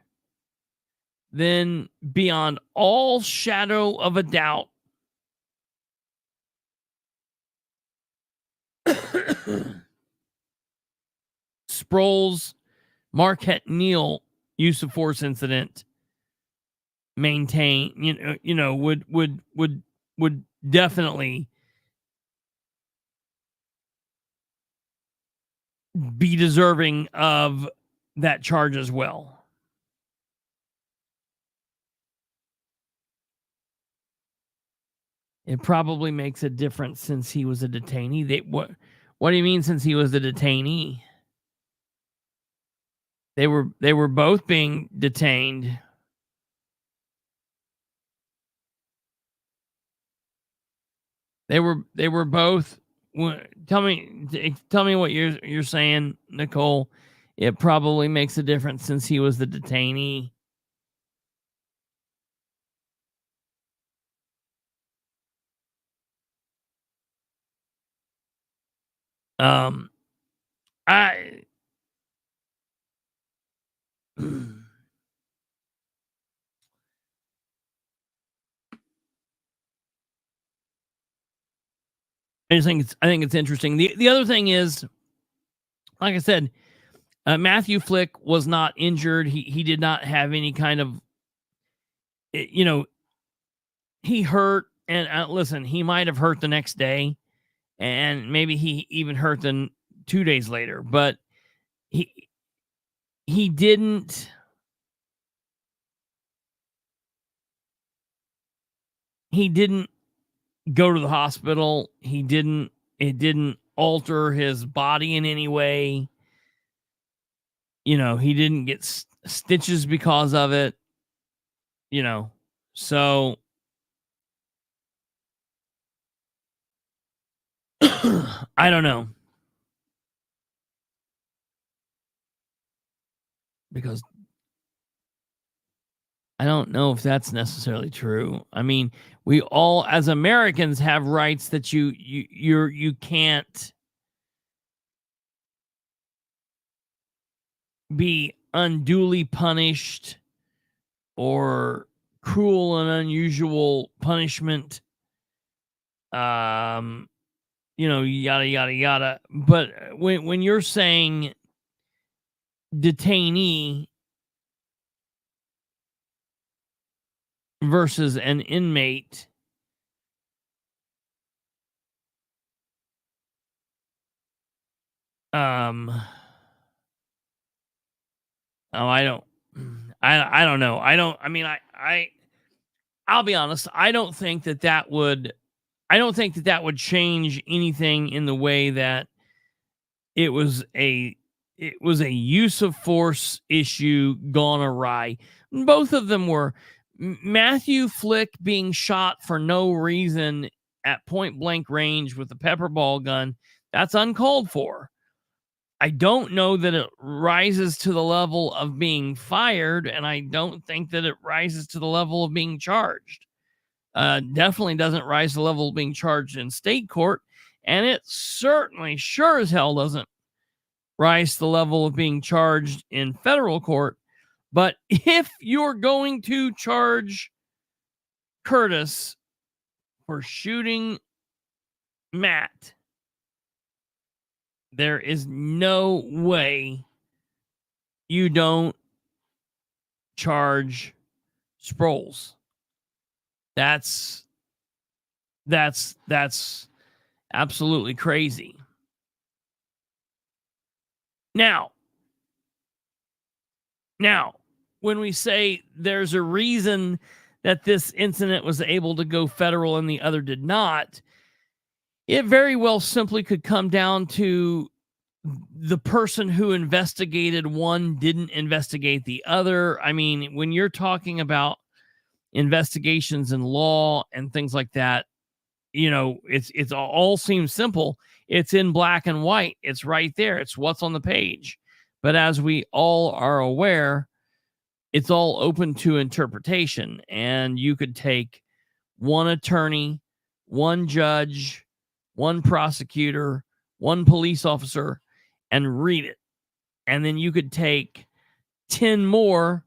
S2: then beyond all shadow of a doubt, Sproles, Marquette Neal use of force incident would definitely be deserving of that charge as well. It probably makes a difference since he was a detainee. What do you mean since he was the detainee? They were both being detained. They were both. Tell me what you're saying, Nicole. It probably makes a difference since he was the detainee. I I think it's interesting. The other thing is, like I said, Matthew Flick was not injured. He did not have any kind of, he hurt. And listen, he might have hurt the next day, and maybe he even hurt then 2 days later. But he didn't. He didn't go to the hospital. It didn't alter his body in any way. He didn't get stitches because of it. So I don't know. Because I don't know if that's necessarily true. I mean, we all as Americans have rights that you can't be unduly punished or cruel and unusual punishment. Yada yada yada. But when you're saying detainee versus an inmate, I don't know. I'll be honest. I don't think that would change anything in the way that it was a use of force issue gone awry. Both of them were. Matthew Flick being shot for no reason at point blank range with a pepper ball gun, that's uncalled for. I don't know that it rises to the level of being fired, and I don't think that it rises to the level of being charged. Definitely doesn't rise to the level of being charged in state court, and it certainly sure as hell doesn't rise to the level of being charged in federal court. But if you're going to charge Curtis for shooting Matt, there is no way you don't charge Sproles. That's absolutely crazy. Now, when we say there's a reason that this incident was able to go federal and the other did not, it very well simply could come down to the person who investigated one didn't investigate the other. I mean, when you're talking about investigations in law and things like that, it's all seems simple. It's in black and white. It's right there. It's what's on the page. But as we all are aware, it's all open to interpretation. And you could take one attorney, one judge, one prosecutor, one police officer, and read it. And then you could take 10 more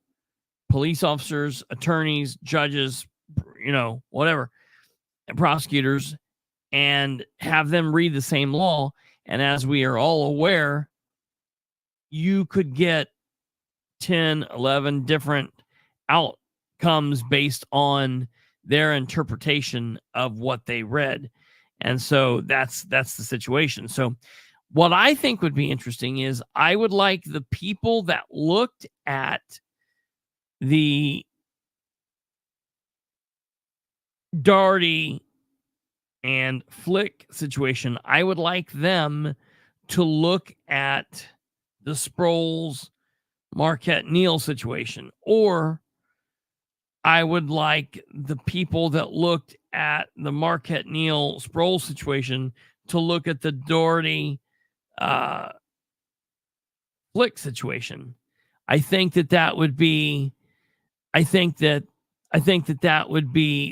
S2: police officers, attorneys, judges, whatever, and prosecutors, and have them read the same law. And as we are all aware, you could get 10, 11 different outcomes based on their interpretation of what they read. And so that's the situation. So what I think would be interesting is I would like the people that looked at the Daugherty and Flick situation, I would like them to look at the Sproles Marquette Neal situation, or I would like the people that looked at the Marquette Neal Sproles situation to look at the Doherty Flick situation. I think that would be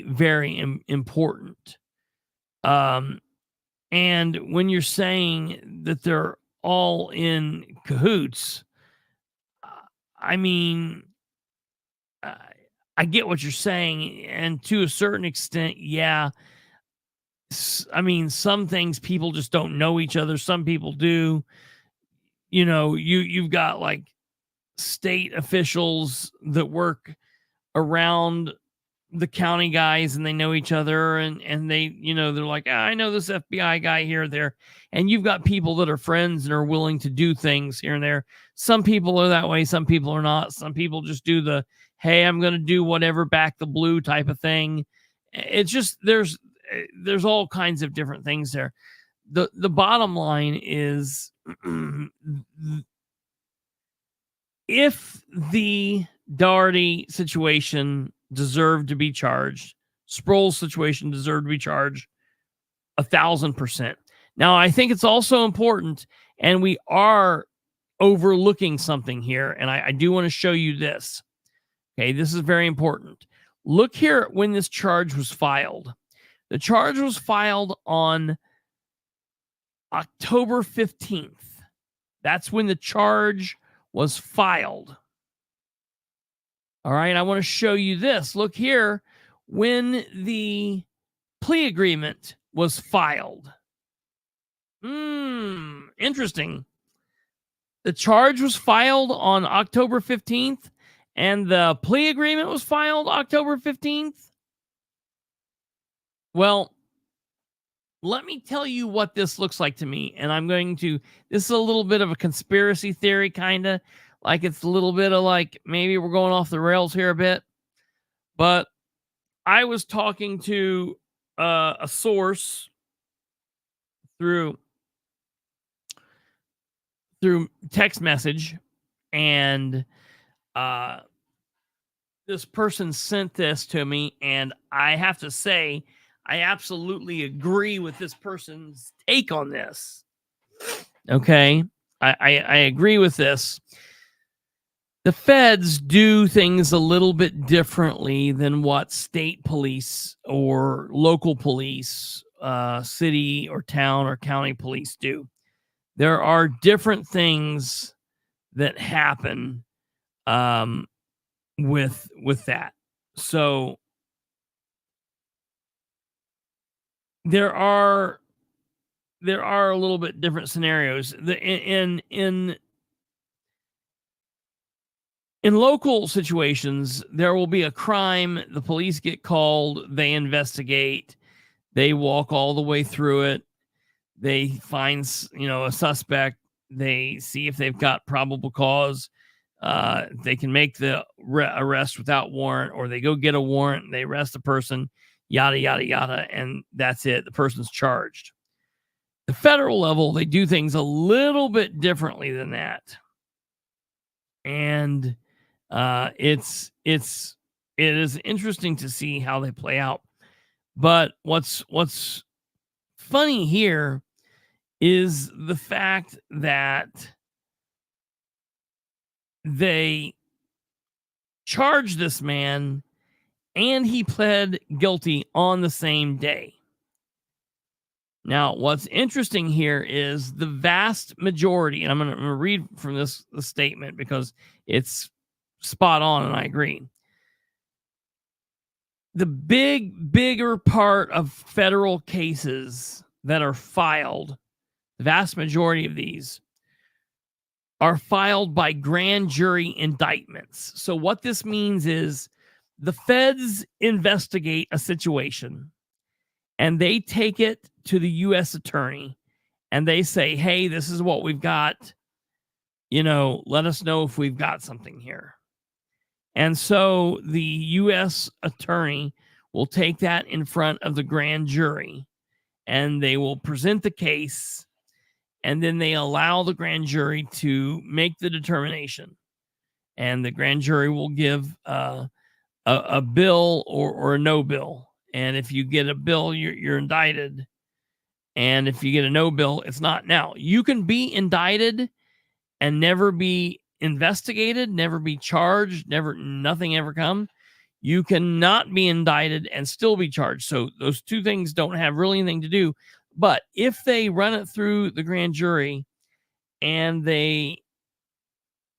S2: very important. And when you're saying that they're all in cahoots, I mean, I get what you're saying, and to a certain extent, yeah. I mean, some things people just don't know each other. Some people do. You know, you've got like state officials that work around the county guys and they know each other, and they, you know, they're like, I know this FBI guy here or there. And you've got people that are friends and are willing to do things here and there. Some people are that way. Some people are not. Some people just do the, hey, I'm going to do whatever, back the blue type of thing. It's just, there's all kinds of different things there. The bottom line is, if the Doherty situation deserved to be charged, Sproles situation deserved to be charged 1,000%. Now, I think it's also important, and we are overlooking something here, and I do want to show you this. Okay, this is very important. Look here when this charge was filed. The charge was filed on October 15th. That's when the charge was filed. All right, I want to show you this. Look here when the plea agreement was filed. Interesting. The charge was filed on October 15th, and the plea agreement was filed October 15th. Well, let me tell you what this looks like to me. And I'm going to, this is a little bit of a conspiracy theory, kind of like it's a little bit of like, maybe we're going off the rails here a bit. But I was talking to a source through text message, and this person sent this to me, and I have to say, I absolutely agree with this person's take on this. Okay, I agree with this. The feds do things a little bit differently than what state police or local police, city or town or county police do. There are different things that happen with that. So there are a little bit different scenarios. In local situations, there will be a crime. The police get called. They investigate. They walk all the way through it. They find, a suspect. They see if they've got probable cause. They can make the arrest without warrant, or they go get a warrant. They arrest the person, yada, yada, yada, and that's it. The person's charged. The federal level, they do things a little bit differently than that. And it is interesting to see how they play out. But what's funny here is the fact that they charged this man and he pled guilty on the same day. Now, what's interesting here is the vast majority, and I'm going to read from the statement because it's spot on and I agree. The bigger part of federal cases that are filed, the vast majority of these are filed by grand jury indictments. So what this means is the feds investigate a situation and they take it to the U.S. attorney and they say, hey, this is what we've got. Let us know if we've got something here. And so the U.S. attorney will take that in front of the grand jury and they will present the case, and then they allow the grand jury to make the determination. and the grand jury will give a bill or a no bill. And if you get a bill, you're indicted. And if you get a no bill, it's not. Now, you can be indicted and never be investigated, never be charged, nothing ever come. You cannot be indicted and still be charged. So those two things don't have really anything to do. But if they run it through the grand jury and they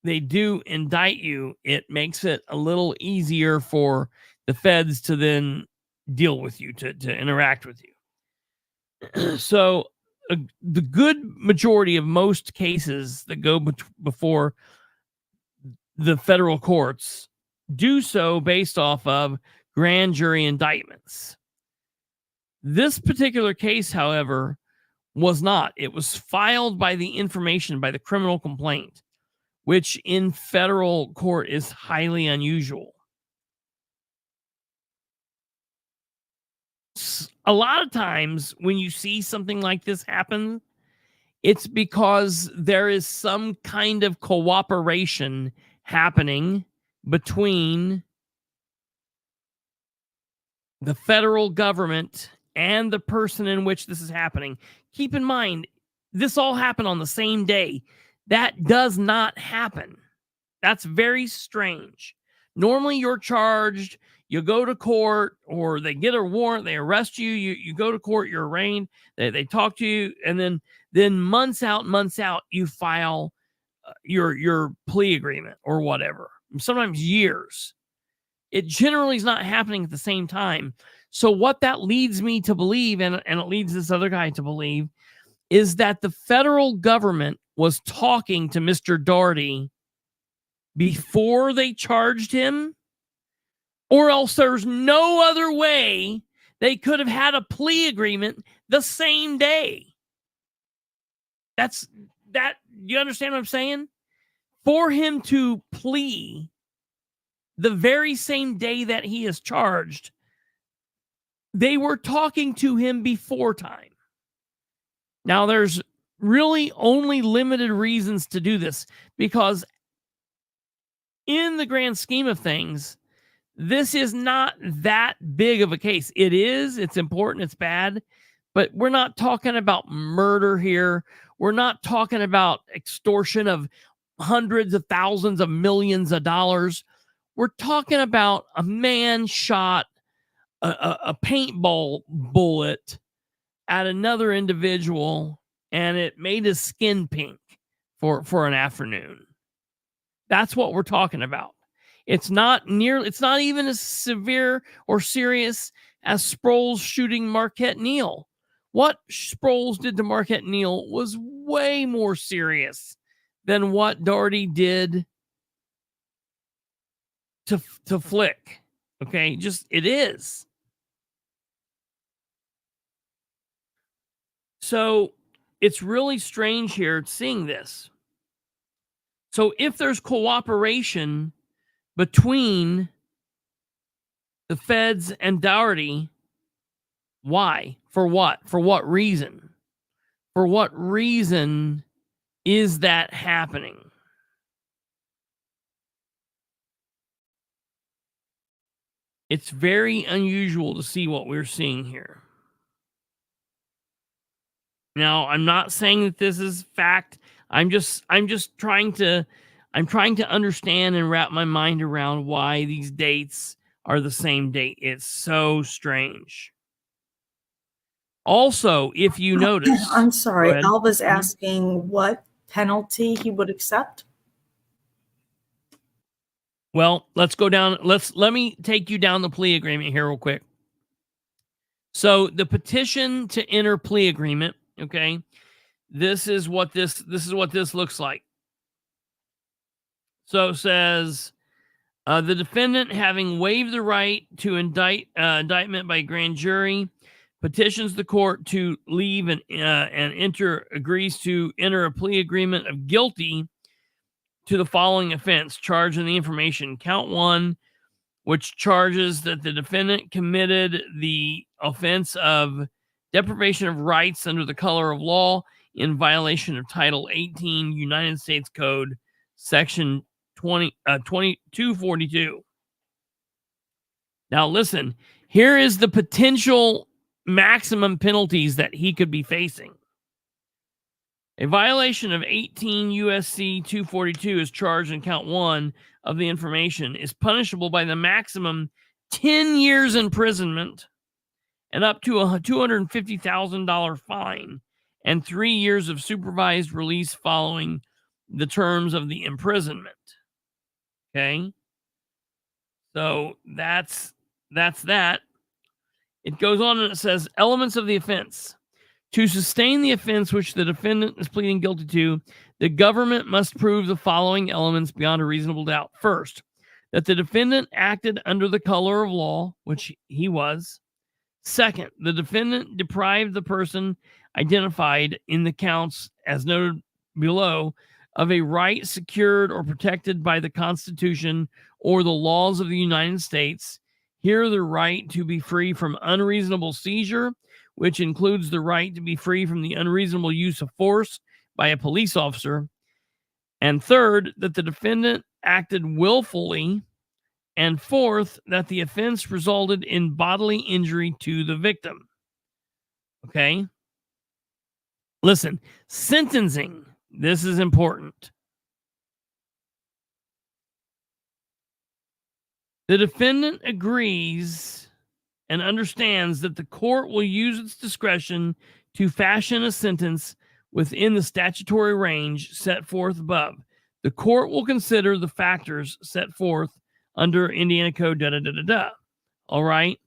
S2: do indict you, it makes it a little easier for the feds to then deal with you, to interact with you. So the good majority of most cases that go before the federal courts do so based off of grand jury indictments. This particular case, however, was not. It was filed by the criminal complaint, which in federal court is highly unusual. A lot of times when you see something like this happen, it's because there is some kind of cooperation happening between the federal government and the person in which this is happening. Keep in mind, this all happened on the same day. That does not happen. That's very strange. Normally you're charged, you go to court, or they get a warrant, they arrest you, you go to court, you're arraigned, they talk to you, and then months out, you file your plea agreement or whatever. Sometimes years. It generally is not happening at the same time. So what that leads me to believe, and it leads this other guy to believe, is that the federal government was talking to Mr. Daugherty before they charged him, or else there's no other way they could have had a plea agreement the same day. You understand what I'm saying? For him to plea the very same day that he is charged, they were talking to him before time. Now, there's really only limited reasons to do this, because in the grand scheme of things, this is not that big of a case. It is, it's important, it's bad, but we're not talking about murder here. We're not talking about extortion of hundreds of thousands of millions of dollars. We're talking about a man shot a paintball bullet at another individual, and it made his skin pink for an afternoon. That's what we're talking about. It's not even as severe or serious as Sproles shooting Marquette Neal. What Sproles did to Marquette Neal was way more serious than what Daugherty did to Flick. Okay, it is. So it's really strange here seeing this. So if there's cooperation between the feds and Daugherty, why? For what? For what reason? For what reason is that happening? It's very unusual to see what we're seeing here. Now, I'm not saying that this is fact. I'm just trying to understand and wrap my mind around why these dates are the same date. It's so strange. Also, if you notice,
S3: I'm sorry, Alva's asking what penalty he would accept.
S2: Well, let's go down. Let me take you down the plea agreement here real quick. So the petition to enter plea agreement, okay, this is what this looks like. So it says, the defendant, having waived the right to indictment by grand jury, petitions the court to leave and agrees to enter a plea agreement of guilty to the following offense, charged in the information. Count 1, which charges that the defendant committed the offense of deprivation of rights under the color of law in violation of Title 18 United States Code, Section 2242. Now listen, here is the potential maximum penalties that he could be facing. A violation of 18 USC 242 is charged in count 1 of the information is punishable by the maximum 10 years imprisonment and up to a $250,000 fine and 3 years of supervised release following the terms of the imprisonment. Okay? So that's that. It goes on and it says elements of the offense. To sustain the offense which the defendant is pleading guilty to, the government must prove the following elements beyond a reasonable doubt. First, that the defendant acted under the color of law, which he was. Second, the defendant deprived the person identified in the counts, as noted below, of a right secured or protected by the Constitution or the laws of the United States. Here, the right to be free from unreasonable seizure, which includes the right to be free from the unreasonable use of force by a police officer. And third, that the defendant acted willfully. And fourth, that the offense resulted in bodily injury to the victim. Okay? Listen, sentencing. This is important. The defendant agrees and understands that the court will use its discretion to fashion a sentence within the statutory range set forth above. The court will consider the factors set forth under Indiana Code, All right?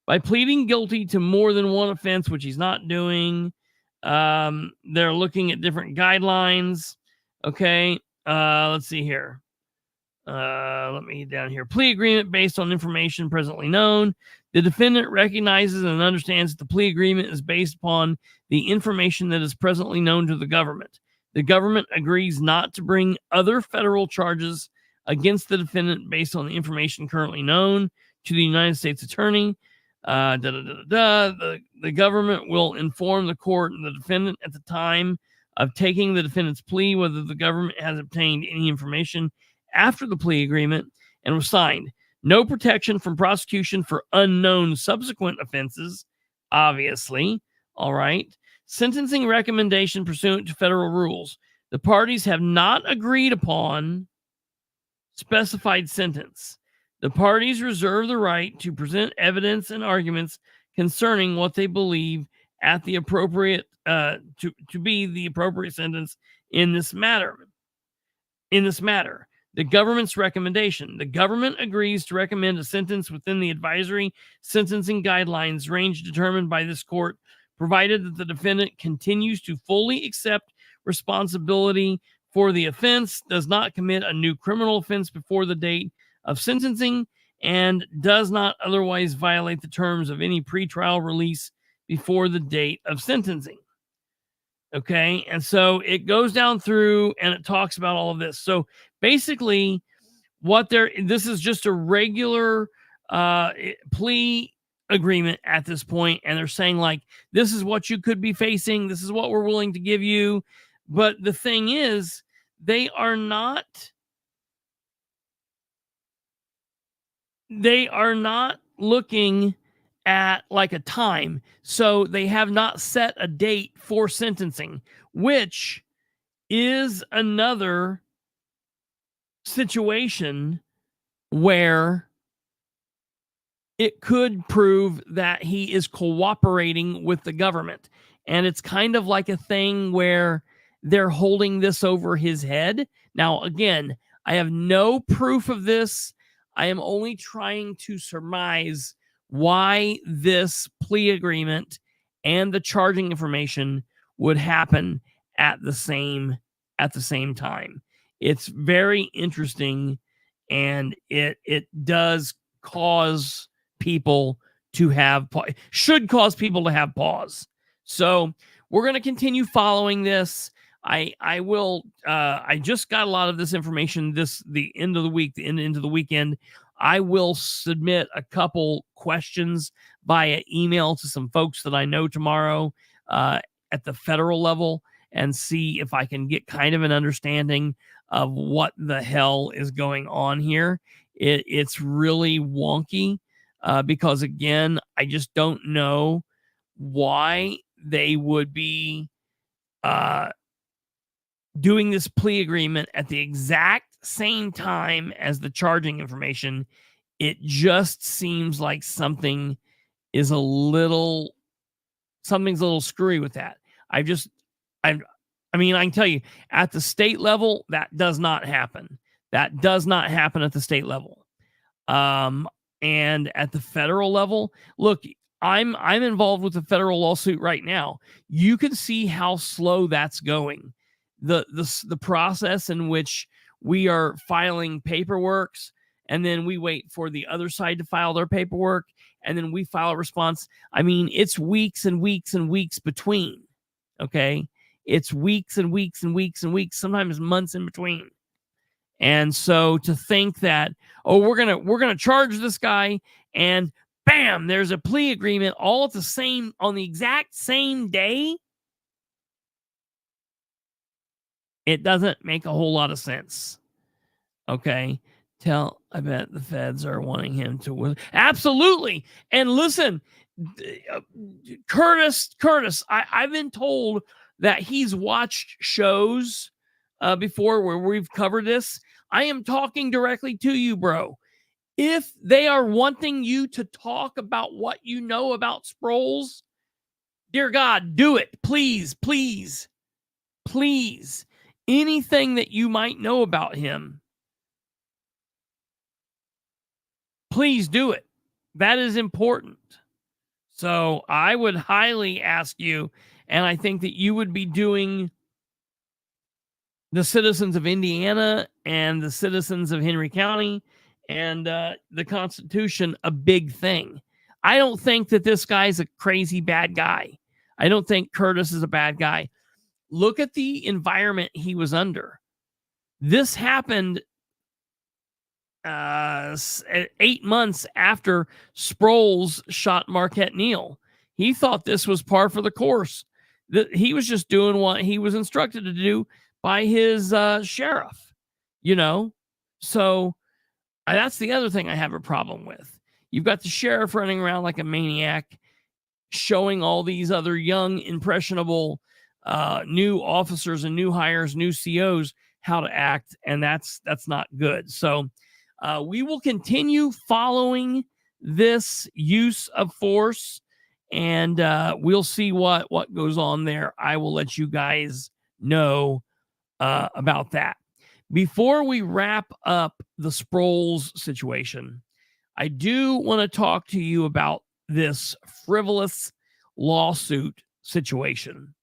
S2: By pleading guilty to more than one offense, which he's not doing, they're looking at different guidelines. Okay? Let's see here. Let me get down here. Plea agreement based on information presently known. The defendant recognizes and understands that the plea agreement is based upon the information that is presently known to the government. The government agrees not to bring other federal charges against the defendant based on the information currently known to the United States Attorney. The government will inform the court and the defendant at the time of taking the defendant's plea whether the government has obtained any information after the plea agreement and was signed. No protection from prosecution for unknown subsequent offenses, obviously. All right. Sentencing recommendation pursuant to federal rules. The parties have not agreed upon specified sentence. The parties reserve the right to present evidence and arguments concerning what they believe at the appropriate to be the appropriate sentence in this matter. The government's recommendation. The government agrees to recommend a sentence within the advisory sentencing guidelines range determined by this court, provided that the defendant continues to fully accept responsibility for the offense, does not commit a new criminal offense before the date of sentencing, and does not otherwise violate the terms of any pretrial release before the date of sentencing. Okay, and so it goes down through and it talks about all of this. So basically, this is just a regular plea agreement at this point, and they're saying, like, this is what you could be facing, this is what we're willing to give you. But the thing is, they are not looking at like a time. So they have not set a date for sentencing, which is another situation where it could prove that he is cooperating with the government. And it's kind of like a thing where they're holding this over his head. Now, again, I have no proof of this. I am only trying to surmise why this plea agreement and the charging information would happen at the same time. It's very interesting, and it does cause people to should cause people to have pause. So we're going to continue following this. I just got a lot of this information the end of the week, into the weekend. I will submit a couple questions via email to some folks that I know tomorrow at the federal level, and see if I can get kind of an understanding of what the hell is going on here. It's really wonky because, again, I just don't know why they would be doing this plea agreement at the exact same time as the charging information. It just seems like something's a little screwy with that. I mean, I can tell you at the state level, that does not happen. That does not happen at the state level. And at the federal level, look, I'm involved with a federal lawsuit right now. You can see how slow that's going. The process in which we are filing paperwork, and then we wait for the other side to file their paperwork, and then we file a response. I mean, it's weeks and weeks and weeks between. Okay, it's weeks and weeks and weeks and weeks, sometimes months in between. And so to think that, oh, we're gonna charge this guy, and bam, there's a plea agreement all at on the exact same day. It doesn't make a whole lot of sense. Okay. I bet the feds are wanting him to win. Absolutely. And listen, Curtis, I've been told that he's watched shows before where we've covered this. I am talking directly to you, bro. If they are wanting you to talk about what you know about Sproles, dear God, do it. Please, please, please. Anything that you might know about him, please do it. That is important. So I would highly ask you, and I think that you would be doing the citizens of Indiana and the citizens of Henry County and the Constitution a big thing. I don't think that this guy's a crazy bad guy. I don't think Curtis is a bad guy. Look at the environment he was under. This happened 8 months after Sproles shot Marquette Neal. He thought this was par for the course. He was just doing what he was instructed to do by his sheriff, So that's the other thing I have a problem with. You've got the sheriff running around like a maniac, showing all these other young, impressionable new officers and new hires, new COs, how to act, and that's not good. So we will continue following this use of force, and we'll see what goes on there. I will let you guys know about that. Before we wrap up the Sproles situation, I do want to talk to you about this frivolous lawsuit situation.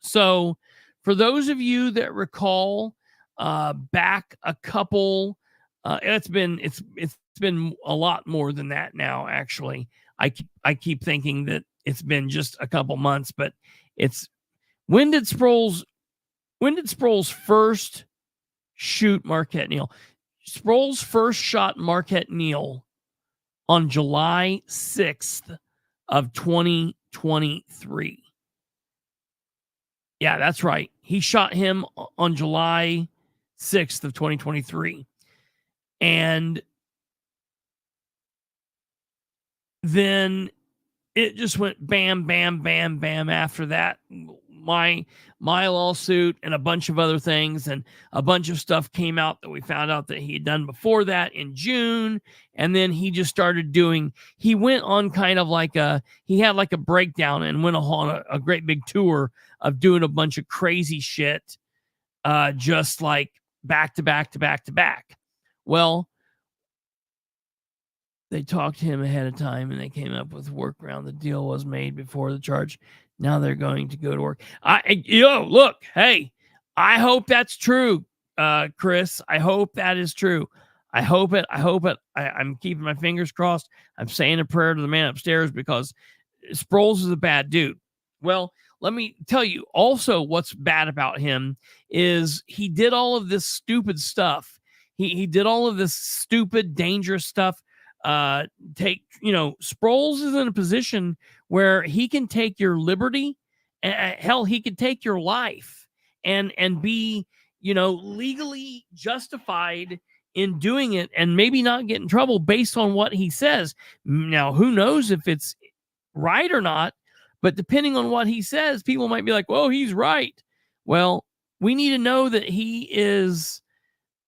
S2: So for those of you that recall back a couple, it's been a lot more than that now, actually. I keep thinking that it's been just a couple months, but when did Sproles first shoot Marquette Neal? Sproles first shot Marquette Neal on July 6th of 2023. Yeah, that's right. He shot him on July 6th of 2023. And then it just went bam, bam, bam, bam after that. My lawsuit and a bunch of other things, and a bunch of stuff came out that we found out that he had done before that in June. And then he just started he went on kind of he had like a breakdown and went on a great big tour of doing a bunch of crazy shit, just like back to back to back to back. Well, they talked to him ahead of time and they came up with a workaround. The deal was made before the charge. Now they're going to go to work. Look, hey, I hope that's true, Chris. I hope that is true. I hope it. I'm keeping my fingers crossed. I'm saying a prayer to the man upstairs because Sproles is a bad dude. Well, let me tell you also what's bad about him is he did all of this stupid stuff. He did all of this stupid, dangerous stuff. Sproles is in a position where he can take your liberty hell, he could take your life and be, legally justified in doing it and maybe not get in trouble based on what he says. Now, who knows if it's right or not, but depending on what he says, people might be like, well, he's right. Well, we need to know that he is,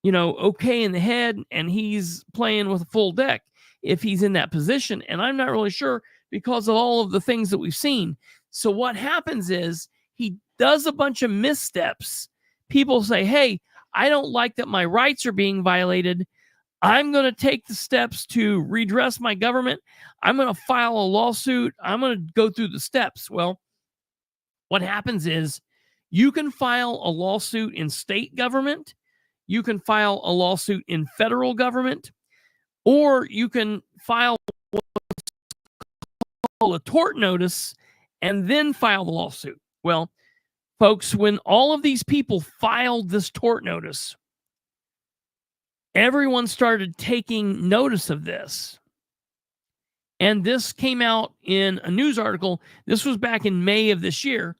S2: okay in the head and he's playing with a full deck if he's in that position. And I'm not really sure because of all of the things that we've seen. So what happens is he does a bunch of missteps. People say, hey, I don't like that my rights are being violated. I'm going to take the steps to redress my government. I'm going to file a lawsuit. I'm going to go through the steps. Well, what happens is you can file a lawsuit in state government. You can file a lawsuit in federal government, or you can file a tort notice and then file the lawsuit. Well, folks, when all of these people filed this tort notice, everyone started taking notice of this. And this came out in a news article. This was back in May of this year.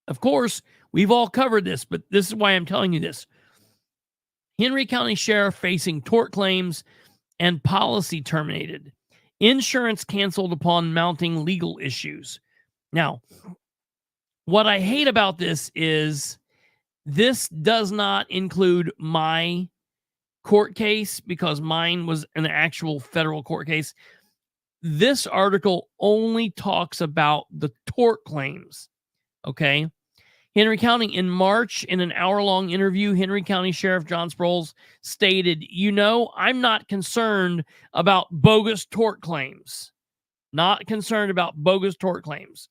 S2: Of course, we've all covered this, but this is why I'm telling you this. Henry County Sheriff facing tort claims and policy terminated. Insurance canceled upon mounting legal issues. Now, what I hate about this is this does not include my court case because mine was an actual federal court case. This article only talks about the tort claims. Okay. Henry County in March, in an hour-long interview, Henry County Sheriff John Sproles stated, I'm not concerned about bogus tort claims. Not concerned about bogus tort claims.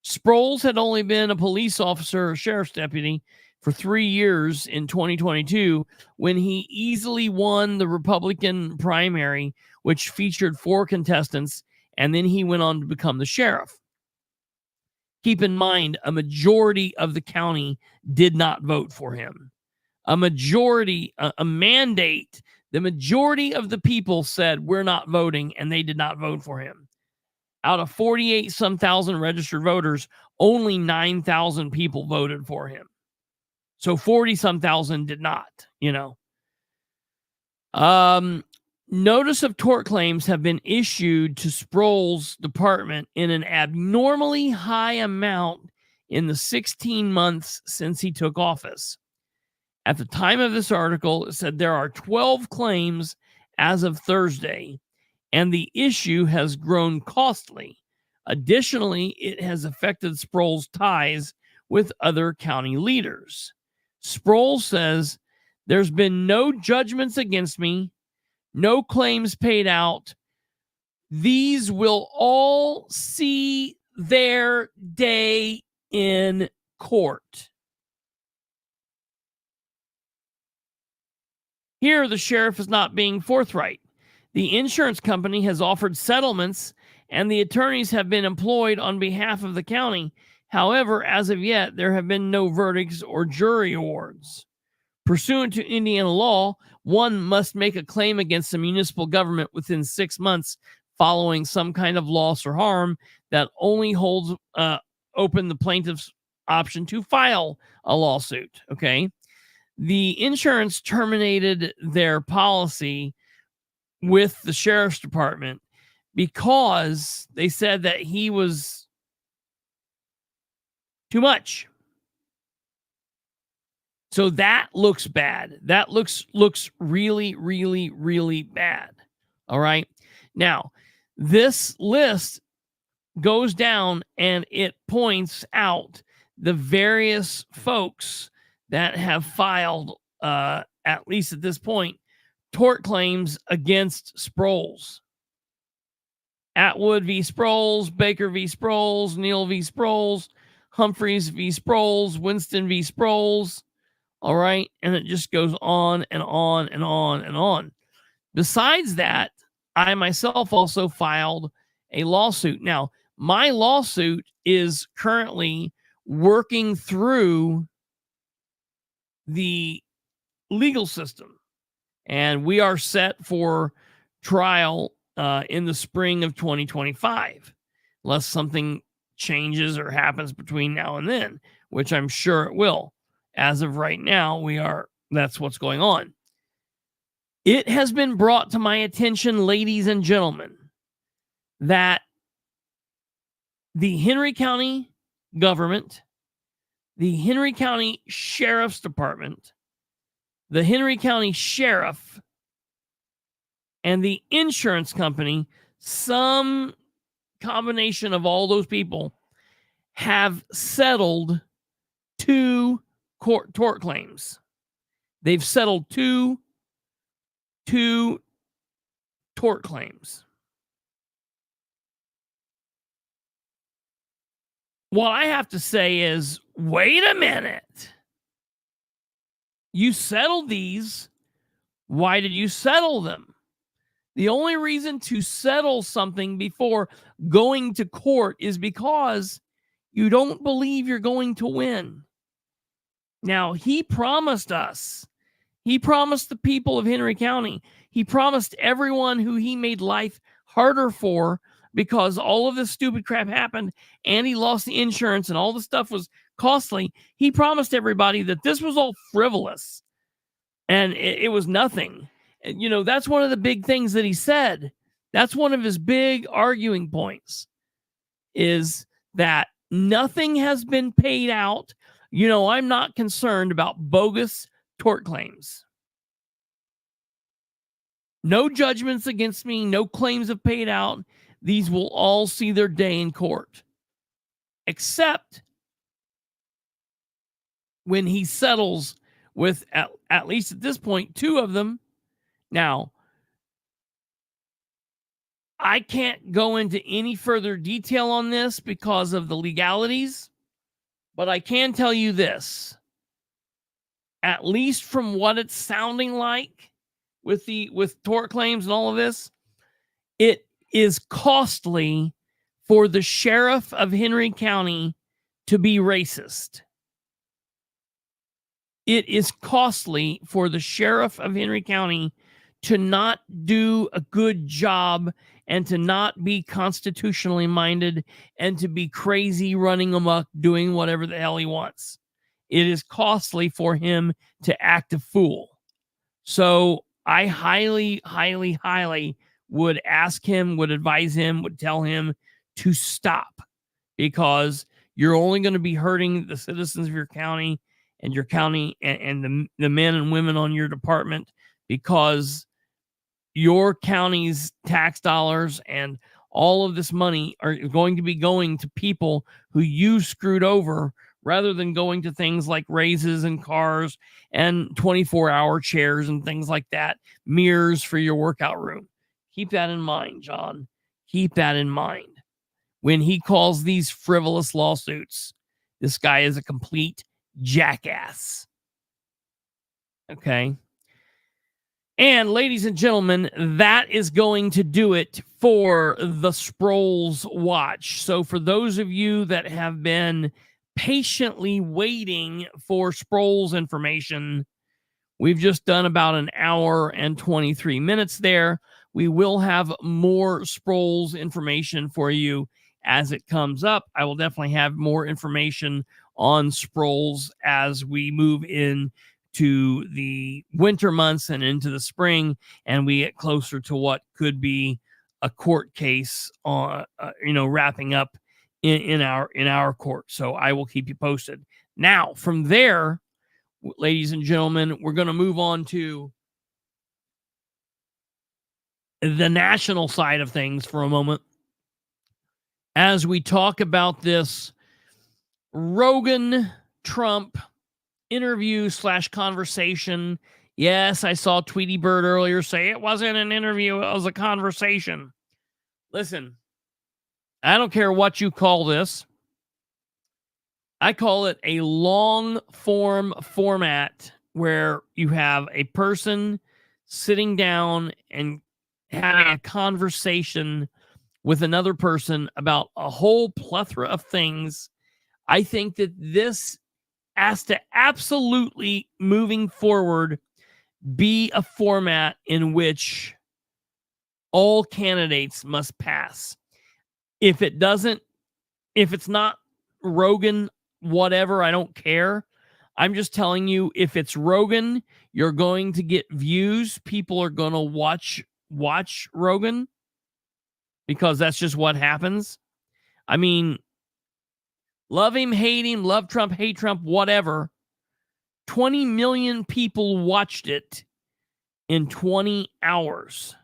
S2: Sproles had only been a police officer or sheriff's deputy for 3 years in 2022 when he easily won the Republican primary, which featured 4 contestants, and then he went on to become the sheriff. Keep in mind, a majority of the county did not vote for him. A mandate, the majority of the people said, we're not voting, and they did not vote for him. Out of 48-some thousand registered voters, only 9,000 people voted for him. So 40-some thousand did not, Notice of tort claims have been issued to Sproles' department in an abnormally high amount in the 16 months since he took office. At the time of this article, it said there are 12 claims as of Thursday, and the issue has grown costly. Additionally, it has affected Sproles' ties with other county leaders. Sproles says, there's been no judgments against me, no claims paid out. These will all see their day in court. Here, the sheriff is not being forthright. The insurance company has offered settlements, and the attorneys have been employed on behalf of the county. However, as of yet, there have been no verdicts or jury awards. Pursuant to Indiana law, one must make a claim against the municipal government within 6 months following some kind of loss or harm that only holds open the plaintiff's option to file a lawsuit. Okay. The insurance terminated their policy with the sheriff's department because they said that he was too much. So that looks bad. That looks really, really, really bad. All right. Now, this list goes down and it points out the various folks that have filed, at least at this point, tort claims against Sproles. Atwood v. Sproles, Baker v. Sproles, Neal v. Sproles, Humphreys v. Sproles, Winston v. Sproles. All right. And it just goes on and on and on and on. Besides that, I myself also filed a lawsuit. Now, my lawsuit is currently working through the legal system, and we are set for trial in the spring of 2025. unless something changes or happens between now and then, which I'm sure it will. As of right now, that's what's going on. It has been brought to my attention, ladies and gentlemen, that the Henry County government, the Henry County Sheriff's Department, the Henry County Sheriff, and the insurance company, some combination of all those people, have settled 2 tort claims. They've settled two tort claims. What I have to say is, wait a minute. You settled these. Why did you settle them? The only reason to settle something before going to court is because you don't believe you're going to win. Now, he promised us. He promised the people of Henry County. He promised everyone who he made life harder for because all of this stupid crap happened and he lost the insurance and all the stuff was costly. He promised everybody that this was all frivolous and it was nothing. You know, that's one of the big things that he said. That's one of his big arguing points, is that nothing has been paid out. You know, I'm not concerned about bogus tort claims. No judgments against me. No claims have paid out. These will all see their day in court. Except when he settles with, at least at this point, 2 of them. Now, I can't go into any further detail on this because of the legalities, but I can tell you this. At least from what it's sounding like with tort claims and all of this, it is costly for the sheriff of Henry County to be racist. It is costly for the sheriff of Henry County to not do a good job and to not be constitutionally minded and to be crazy, running amok, doing whatever the hell he wants. It is costly for him to act a fool. So I highly, highly, highly would ask him, would advise him, would tell him to stop, because you're only going to be hurting the citizens of your county and your county and the men and women on your department, because your county's tax dollars and all of this money are going to be going to people who you screwed over, rather than going to things like raises and cars and 24-hour chairs and things like that, mirrors for your workout room. Keep that in mind, John. Keep that in mind. When he calls these frivolous lawsuits, this guy is a complete jackass. Okay? And ladies and gentlemen, that is going to do it for the Sproles Watch. So for those of you that have been patiently waiting for Sproles information, we've just done about an hour and 23 minutes there. We will have more Sproles information for you as it comes up. I will definitely have more information on Sproles as we move in to the winter months and into the spring, and we get closer to what could be a court case on, wrapping up in our court. So I will keep you posted. Now, from there, ladies and gentlemen, we're going to move on to the national side of things for a moment, as we talk about this Rogan Trump interview / conversation. Yes, I saw Tweety Bird earlier say it wasn't an interview, it was a conversation. Listen, I don't care what you call this. I call it a long form format where you have a person sitting down and having a conversation with another person about a whole plethora of things. I think that this has to absolutely, moving forward, be a format in which all candidates must pass. if it's not Rogan, whatever, I don't care. I'm just telling you, if it's Rogan, you're going to get views. People are going to watch Rogan because that's just what happens. I mean, love him, hate him, love Trump, hate Trump, whatever. 20 million people watched it in 20 hours.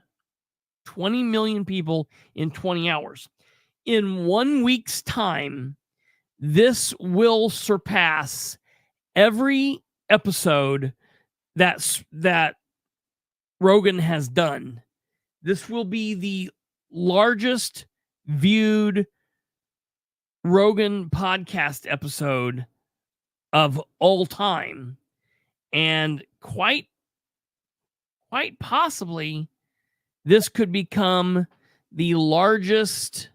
S2: 20 million people in 20 hours. In 1 week's time, this will surpass every episode that Rogan has done. This will be the largest viewed Rogan podcast episode of all time, and quite possibly this could become the largest.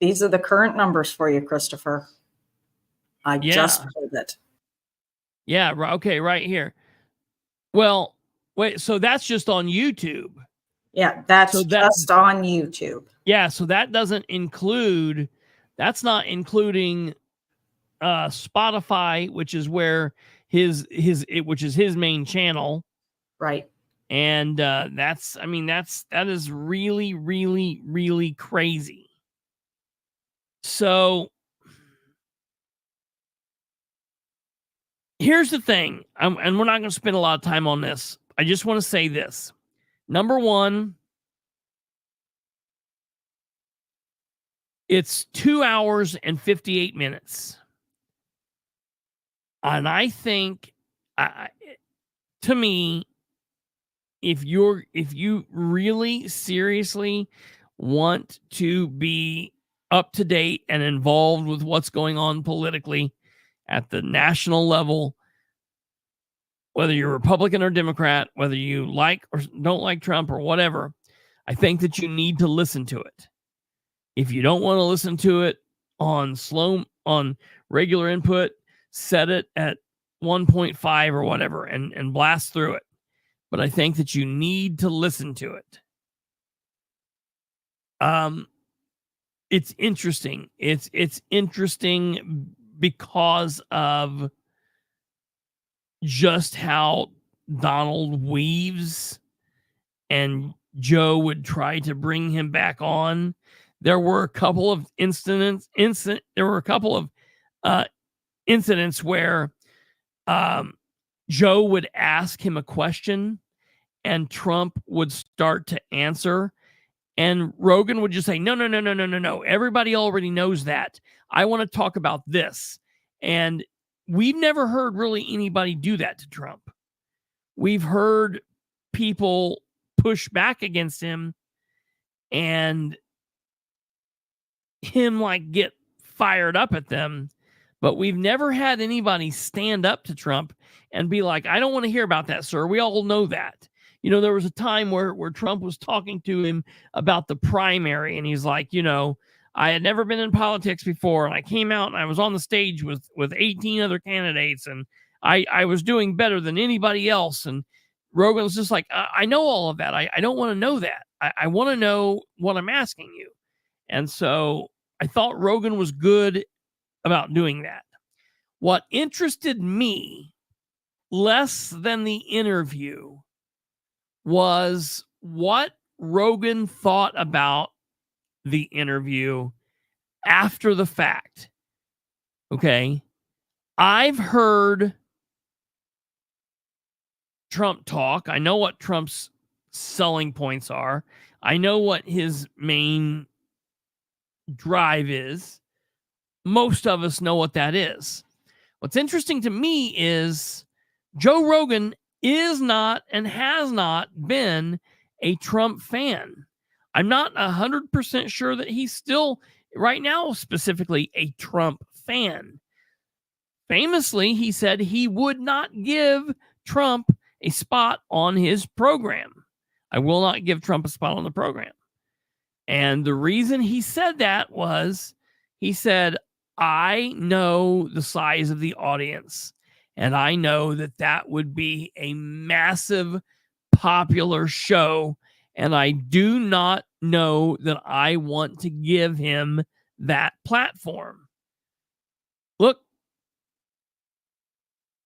S3: These are the current numbers for you, Christopher. I just pulled it.
S2: Yeah, okay, right here. Well, wait, so that's just on YouTube.
S3: Yeah, that's just on YouTube.
S2: Yeah, so that doesn't include, that's not including Spotify, which is where which is his main channel.
S3: Right.
S2: And that is really, really, really crazy. So here's the thing, and we're not going to spend a lot of time on this. I just want to say this. Number one, it's 2 hours and 58 minutes. And I think, to me, if you really seriously want to be up to date and involved with what's going on politically at the national level, whether you're Republican or Democrat, whether you like or don't like Trump or whatever, I think that you need to listen to it. If you don't want to listen to it on regular input, set it at 1.5 or whatever and blast through it. But I think that you need to listen to it. It's interesting. It's interesting because of just how Donald weaves and Joe would try to bring him back on. There were a couple of incidents where Joe would ask him a question and Trump would start to answer, and Rogan would just say, no. Everybody already knows that. I want to talk about this. And we've never heard really anybody do that to Trump. We've heard people push back against him and him get fired up at them, but we've never had anybody stand up to Trump and be like, I don't want to hear about that, sir. We all know that. There was a time where Trump was talking to him about the primary, and he's like, I had never been in politics before, and I came out and I was on the stage with 18 other candidates, and I was doing better than anybody else. And Rogan was just like, I know all of that. I don't want to know that. I want to know what I'm asking you. And so I thought Rogan was good about doing that. What interested me less than the interview was what Rogan thought about the interview after the fact. Okay. I've heard Trump talk. I know what Trump's selling points are. I know what his main drive is. Most of us know what that is. What's interesting to me is Joe Rogan is not and has not been a Trump fan. I'm not 100% sure that he's still, right now, specifically a Trump fan. Famously, he said he would not give Trump a spot on his program. I will not give Trump a spot on the program. And the reason he said that was, he said, I know the size of the audience, and I know that would be a massive popular show, And I do not know that I want to give him that platform. Look,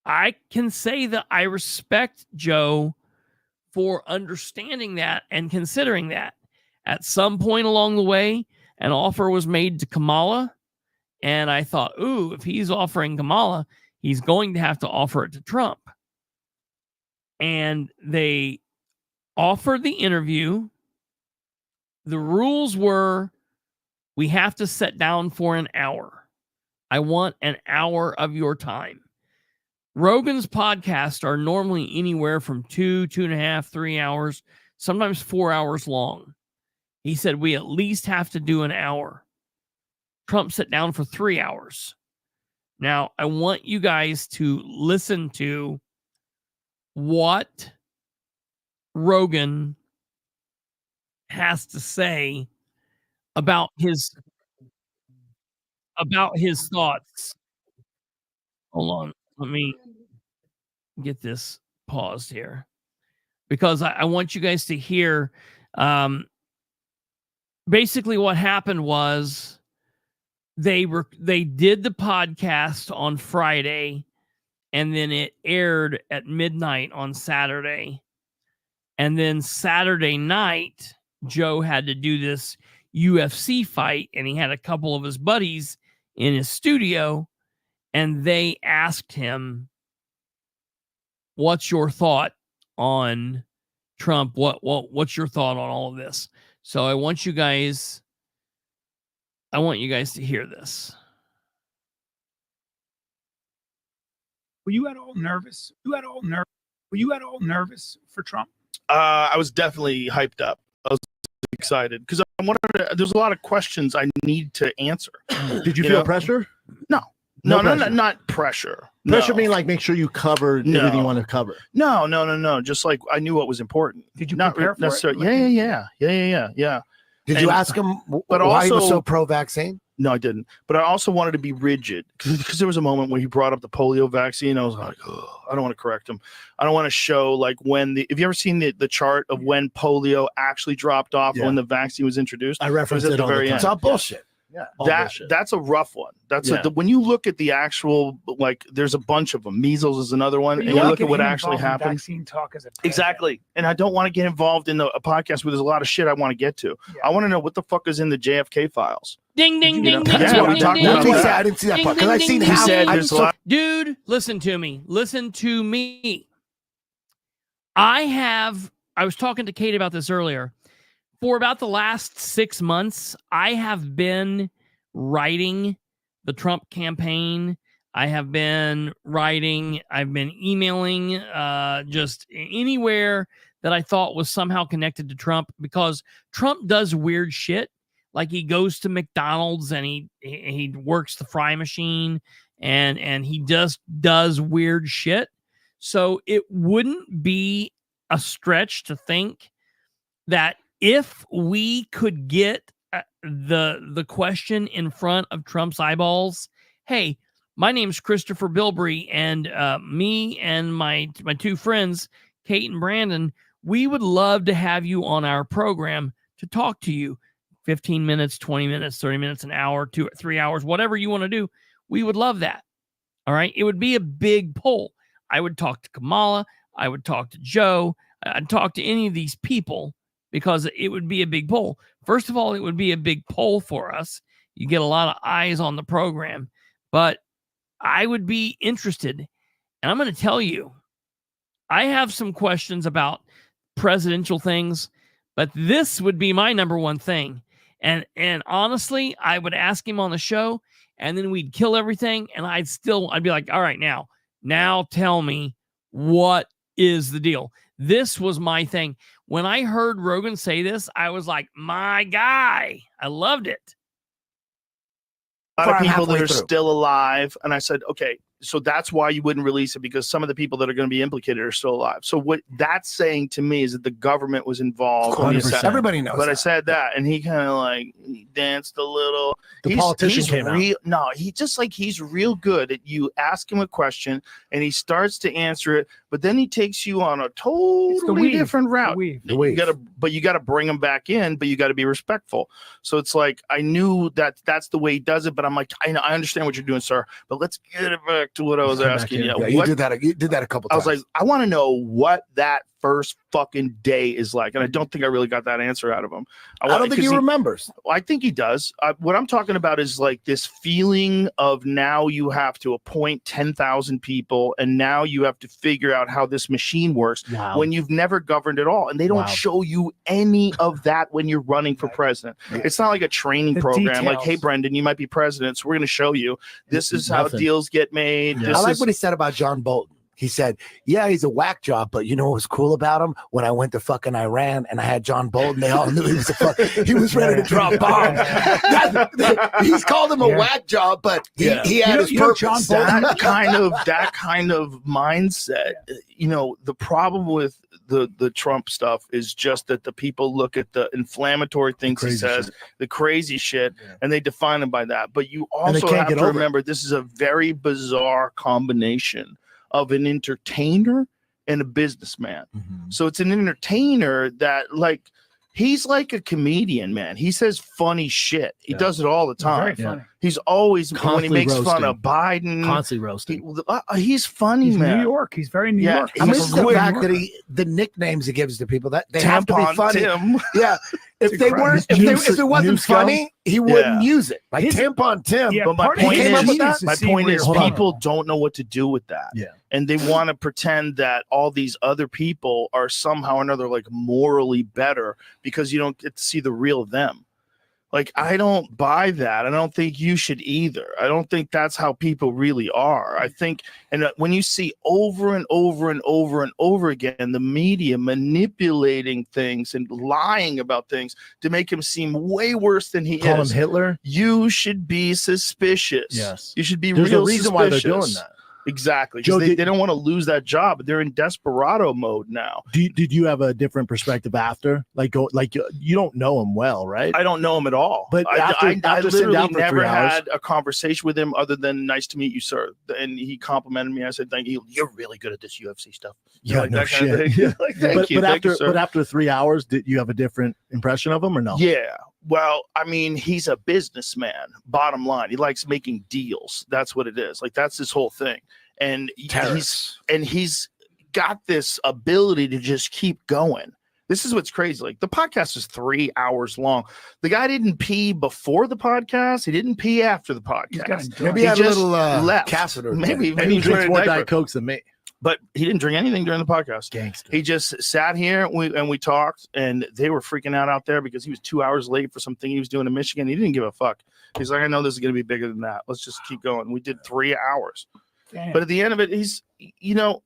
S2: I can say that I respect Joe for understanding that and considering that. At some point along the way, an offer was made to Kamala, and I thought, ooh, if he's offering Kamala, he's going to have to offer it to Trump. And they offered the interview. The rules were we have to sit down for an hour. I want an hour of your time. Rogan's podcasts are normally anywhere from 2.5, 3 hours, sometimes 4 hours long. He said we at least have to do an hour. Trump sat down for 3 hours. Now, I want you guys to listen to what Rogan has to say about his thoughts. Hold on. Let me get this paused here because I want you guys to hear basically what happened was they did the podcast on Friday and then it aired at midnight on Saturday. And then Saturday night, Joe had to do this UFC fight and he had a couple of his buddies in his studio and they asked him, what's your thought on Trump? What's your thought on all of this? So I want you guys to hear this.
S4: Were you at all nervous? Were you at all nervous for Trump?
S5: I was definitely hyped up. I was excited because there's a lot of questions I need to answer.
S6: Did you feel pressure?
S5: No, not pressure.
S6: Pressure mean like make sure you covered everything you want to cover.
S5: No. Just like I knew what was important.
S4: Did you
S5: not
S4: prepare for
S5: necessarily?
S4: it?
S5: Yeah.
S6: Did you ask him why he was so pro-vaccine?
S5: No, I didn't. But I also wanted to be rigid because there was a moment where he brought up the polio vaccine. I was like, oh, I don't want to correct him. I don't want to show like when have you ever seen the chart of when polio actually dropped off when the vaccine was introduced?
S6: I referenced it all the time. It's all bullshit. Yeah,
S5: that's a rough one. When you look at the actual, like, there's a bunch of them. Measles is another one, and you look at what actually happened.
S4: Vaccine talk as a
S5: exactly, and I don't want to get involved in a podcast where there's a lot of shit I want to get to. I want to know what the fuck is in the JFK files.
S2: Ding ding ding ding.
S5: That's what we talked about.
S6: I didn't see that part because I seen how.
S2: Dude, listen to me. I was talking to Kate about this earlier. For about the last 6 months, I have been writing the Trump campaign. I've been emailing just anywhere that I thought was somehow connected to Trump because Trump does weird shit. Like he goes to McDonald's and he works the fry machine and he just does weird shit. So it wouldn't be a stretch to think that if we could get the question in front of Trump's eyeballs, hey, my name's Christopher Bilbrey, and me and my two friends, Kate and Brandon, we would love to have you on our program to talk to you. 15 minutes, 20 minutes, 30 minutes, an hour, 2 or 3 hours, whatever you want to do. We would love that. All right. It would be a big poll. I would talk to Kamala. I would talk to Joe. I'd talk to any of these people because it would be a big poll. First of all, it would be a big poll for us. You get a lot of eyes on the program, but I would be interested. And I'm going to tell you, I have some questions about presidential things, but this would be my number one thing. And honestly, I would ask him on the show and then we'd kill everything. And I'd be like, all right, now tell me what is the deal? This was my thing. When I heard Rogan say this, I was like, my guy, I loved it.
S5: A lot of people that are still alive. And I said, okay, so that's why you wouldn't release it, because some of the people that are going to be implicated are still alive. So what that's saying to me is that the government was involved.
S6: 100%. Everybody knows.
S5: But I said that, and he kind of like danced a little.
S6: The politician came out.
S5: No, he's real good at, you ask him a question and he starts to answer it, but then he takes you on a totally different route. You got to bring him back in, but you got to be respectful. So it's like, I knew that that's the way he does it, but I'm like, I understand what you're doing, sir, but let's get it back to what I was asking you.
S6: You did that a couple times.
S5: I was like, I want to know what that first fucking day is like, and I don't think I really got that answer out of him.
S6: I don't think he remembers.
S5: I think he does. What I'm talking about is like this feeling of, now you have to appoint 10,000 people, and now you have to figure out how this machine works when you've never governed at all, and they don't show you any of that when you're running for president. It's not like a training program like, hey, Brendan, you might be president, so we're going to show you this is how deals get made.
S6: I like what he said about John Bolton. He said, yeah, he's a whack job, but you know what was cool about him? When I went to fucking Iran and I had John Bolton, they all knew he was he was ready to drop bombs. He's called him a whack job, but he had his purpose.
S5: That kind of mindset. You know, the problem with the Trump stuff is just that the people look at the inflammatory things he says, the crazy shit, and they define him by that. But you also have to remember, this is a very bizarre combination of an entertainer and a businessman. So it's an entertainer that, like, he's like a comedian, man. He says funny shit. He does it all the time. Very funny. He's always, when he makes fun of Biden,
S7: constantly roasting.
S5: He's funny, man.
S4: New York. He's very New York.
S6: I miss the fact that the nicknames he gives to people, that they have to be funny.
S5: Tim.
S6: Yeah. If they weren't, if it wasn't funny, he wouldn't use it. Like Tampon Tim.
S5: But my point is, people don't know what to do with that.
S7: Yeah.
S5: And they want to pretend that all these other people are somehow or another like morally better because you don't get to see the real them. Like, I don't buy that. I don't think you should either. I don't think that's how people really are. I think, and when you see over and over and over and over again, the media manipulating things and lying about things to make him seem way worse than he is.
S7: Call him Hitler.
S5: You should be suspicious.
S7: Yes.
S5: You should be
S7: There's
S5: real
S7: a reason
S5: suspicious.
S7: why they're doing that.
S5: Exactly. Joe, they don't want to lose that job, but they're in desperado mode now.
S7: Did you have a different perspective after? Like you don't know him well, right?
S5: I don't know him at all.
S7: But
S5: I literally never had a conversation with him other than "nice to meet you, sir." And he complimented me. I said, "Thank you. You're really good at this UFC stuff."
S7: Yeah,
S5: like
S7: no
S5: that
S7: shit.
S5: Kind of thing. Like, thank you,
S7: but after 3 hours, did you have a different impression of him or no?
S5: Yeah. Well, I mean, he's a businessman. Bottom line, he likes making deals. That's what it is. Like, that's his whole thing. And he's got this ability to just keep going. This is what's crazy. Like, the podcast is 3 hours long. The guy didn't pee before the podcast. He didn't pee after the podcast.
S6: Maybe he had a little catheter.
S5: Maybe
S7: he drinks more Diet Cokes than me.
S5: But he didn't drink anything during the podcast.
S7: Gangster.
S5: He just sat here and we talked, and they were freaking out there because he was 2 hours late for something he was doing in Michigan. He didn't give a fuck. He's like, I know this is going to be bigger than that. Let's just keep going. We did 3 hours. Damn. But at the end of it, he's, you know,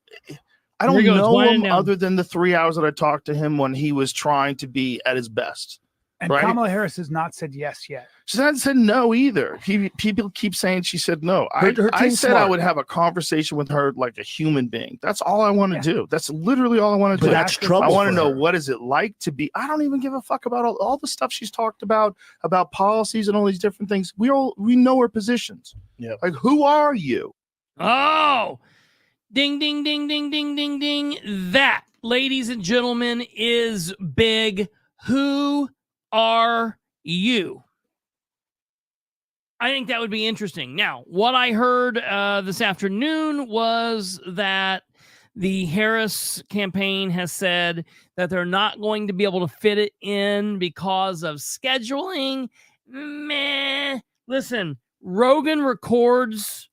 S5: I don't know him other than the 3 hours that I talked to him when he was trying to be at his best.
S4: And Kamala Harris has not said yes yet.
S5: She hasn't said no either. People keep saying she said no. I said I would have a conversation with her like a human being. That's all I want to do. That's literally all I want to do.
S7: That's trouble.
S5: I want to know, what is it like to be. I don't even give a fuck about all the stuff she's talked about policies and all these different things. We know her positions.
S7: Yeah.
S5: Like, who are you?
S2: Oh, ding, ding, ding, ding, ding, ding, ding. That, ladies and gentlemen, is big. Who are you? I think that would be interesting. Now, what I heard this afternoon was that the Harris campaign has said that they're not going to be able to fit it in because of scheduling. Meh. Listen, Rogan records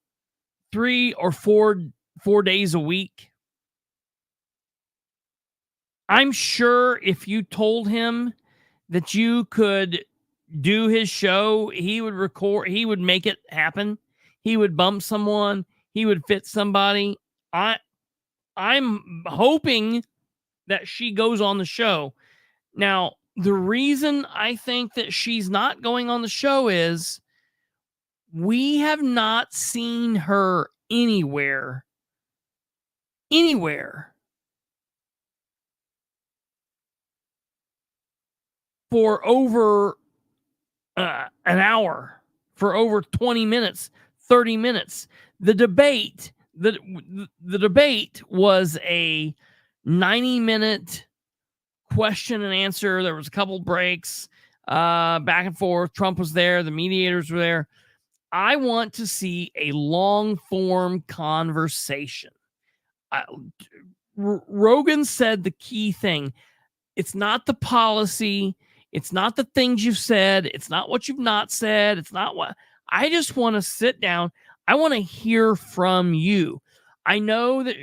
S2: 3 or 4 days a week. I'm sure if you told him that you could do his show, he would record, he would make it happen. He would bump someone, he would fit somebody. I'm hoping that she goes on the show. Now, the reason I think that she's not going on the show is we have not seen her anywhere for over an hour, for over 20 minutes, 30 minutes. The debate was a 90-minute question and answer. There was a couple breaks, back and forth. Trump was there. The mediators were there. I want to see a long-form conversation. Rogan said the key thing. It's not the policy. It's not the things you've said. It's not what you've not said. It's not what I just want to sit down. I want to hear from you. I know that,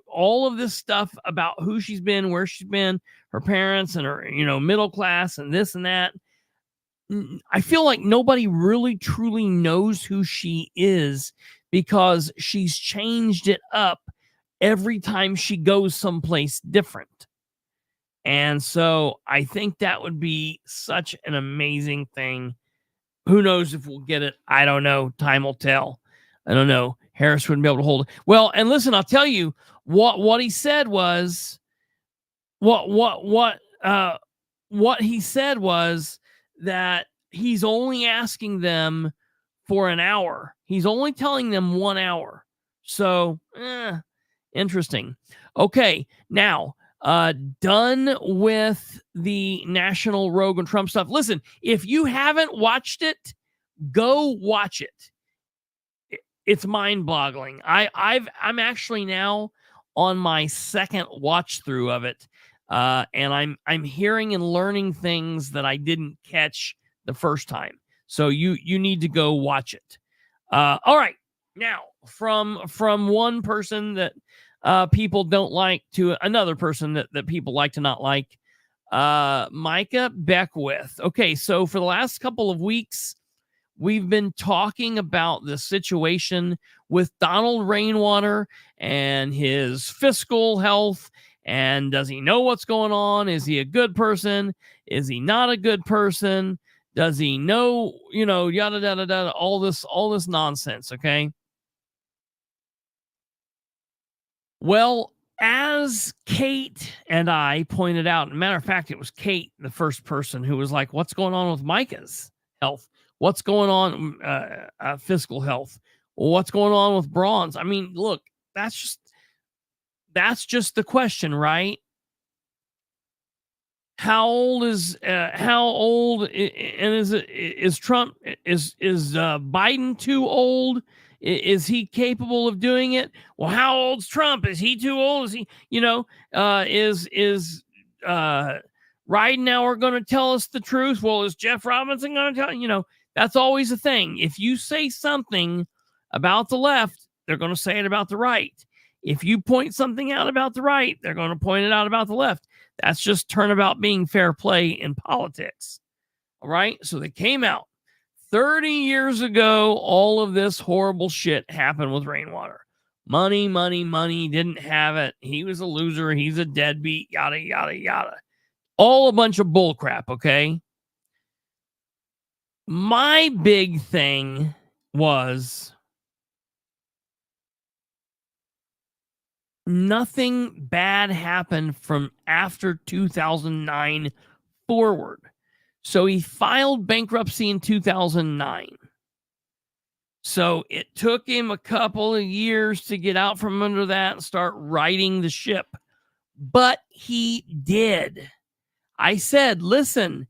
S2: all of this stuff about who she's been, where she's been, her parents and her, middle class and this and that. I feel like nobody really truly knows who she is because she's changed it up every time she goes someplace different. And so I think that would be such an amazing thing. Who knows if we'll get it? I don't know. Time will tell. I don't know. Harris wouldn't be able to hold it. Well, and listen, I'll tell you what he said was what he said was that he's only asking them for an hour. He's only telling them 1 hour. So, interesting. Okay, now done with the national Rogan Trump stuff. Listen, if you haven't watched it, go watch it. It's mind-boggling. I'm actually now on my second watch through of it, and I'm hearing and learning things that I didn't catch the first time. So you need to go watch it. All right, now from one person that people don't like to another person that people like to not like, Micah Beckwith. Okay, so for the last couple of weeks, we've been talking about the situation with Donald Rainwater and his fiscal health. And does he know what's going on? Is he a good person? Is he not a good person? Does he know, yada, yada, yada, all this nonsense, okay? Well, as Kate and I pointed out, matter of fact, it was Kate, the first person who was like, what's going on with Micah's health? What's going on, fiscal health? What's going on with Braun's? I mean, look, that's just the question, right? How old is Trump? Is Biden too old? Is he capable of doing it? Well, how old's Trump? Is he too old? Is he, is Ridenhour going to tell us the truth? Well, is Jeff Robinson going to tell? That's always a thing. If you say something about the left, they're going to say it about the right. If you point something out about the right, they're going to point it out about the left. That's just turnabout being fair play in politics. All right. So they came out 30 years ago. All of this horrible shit happened with Rainwater. Money, didn't have it. He was a loser. He's a deadbeat, yada, yada, yada. All a bunch of bull crap. Okay. My big thing was nothing bad happened from after 2009 forward. So he filed bankruptcy in 2009. So it took him a couple of years to get out from under that and start righting the ship. But he did. I said, listen,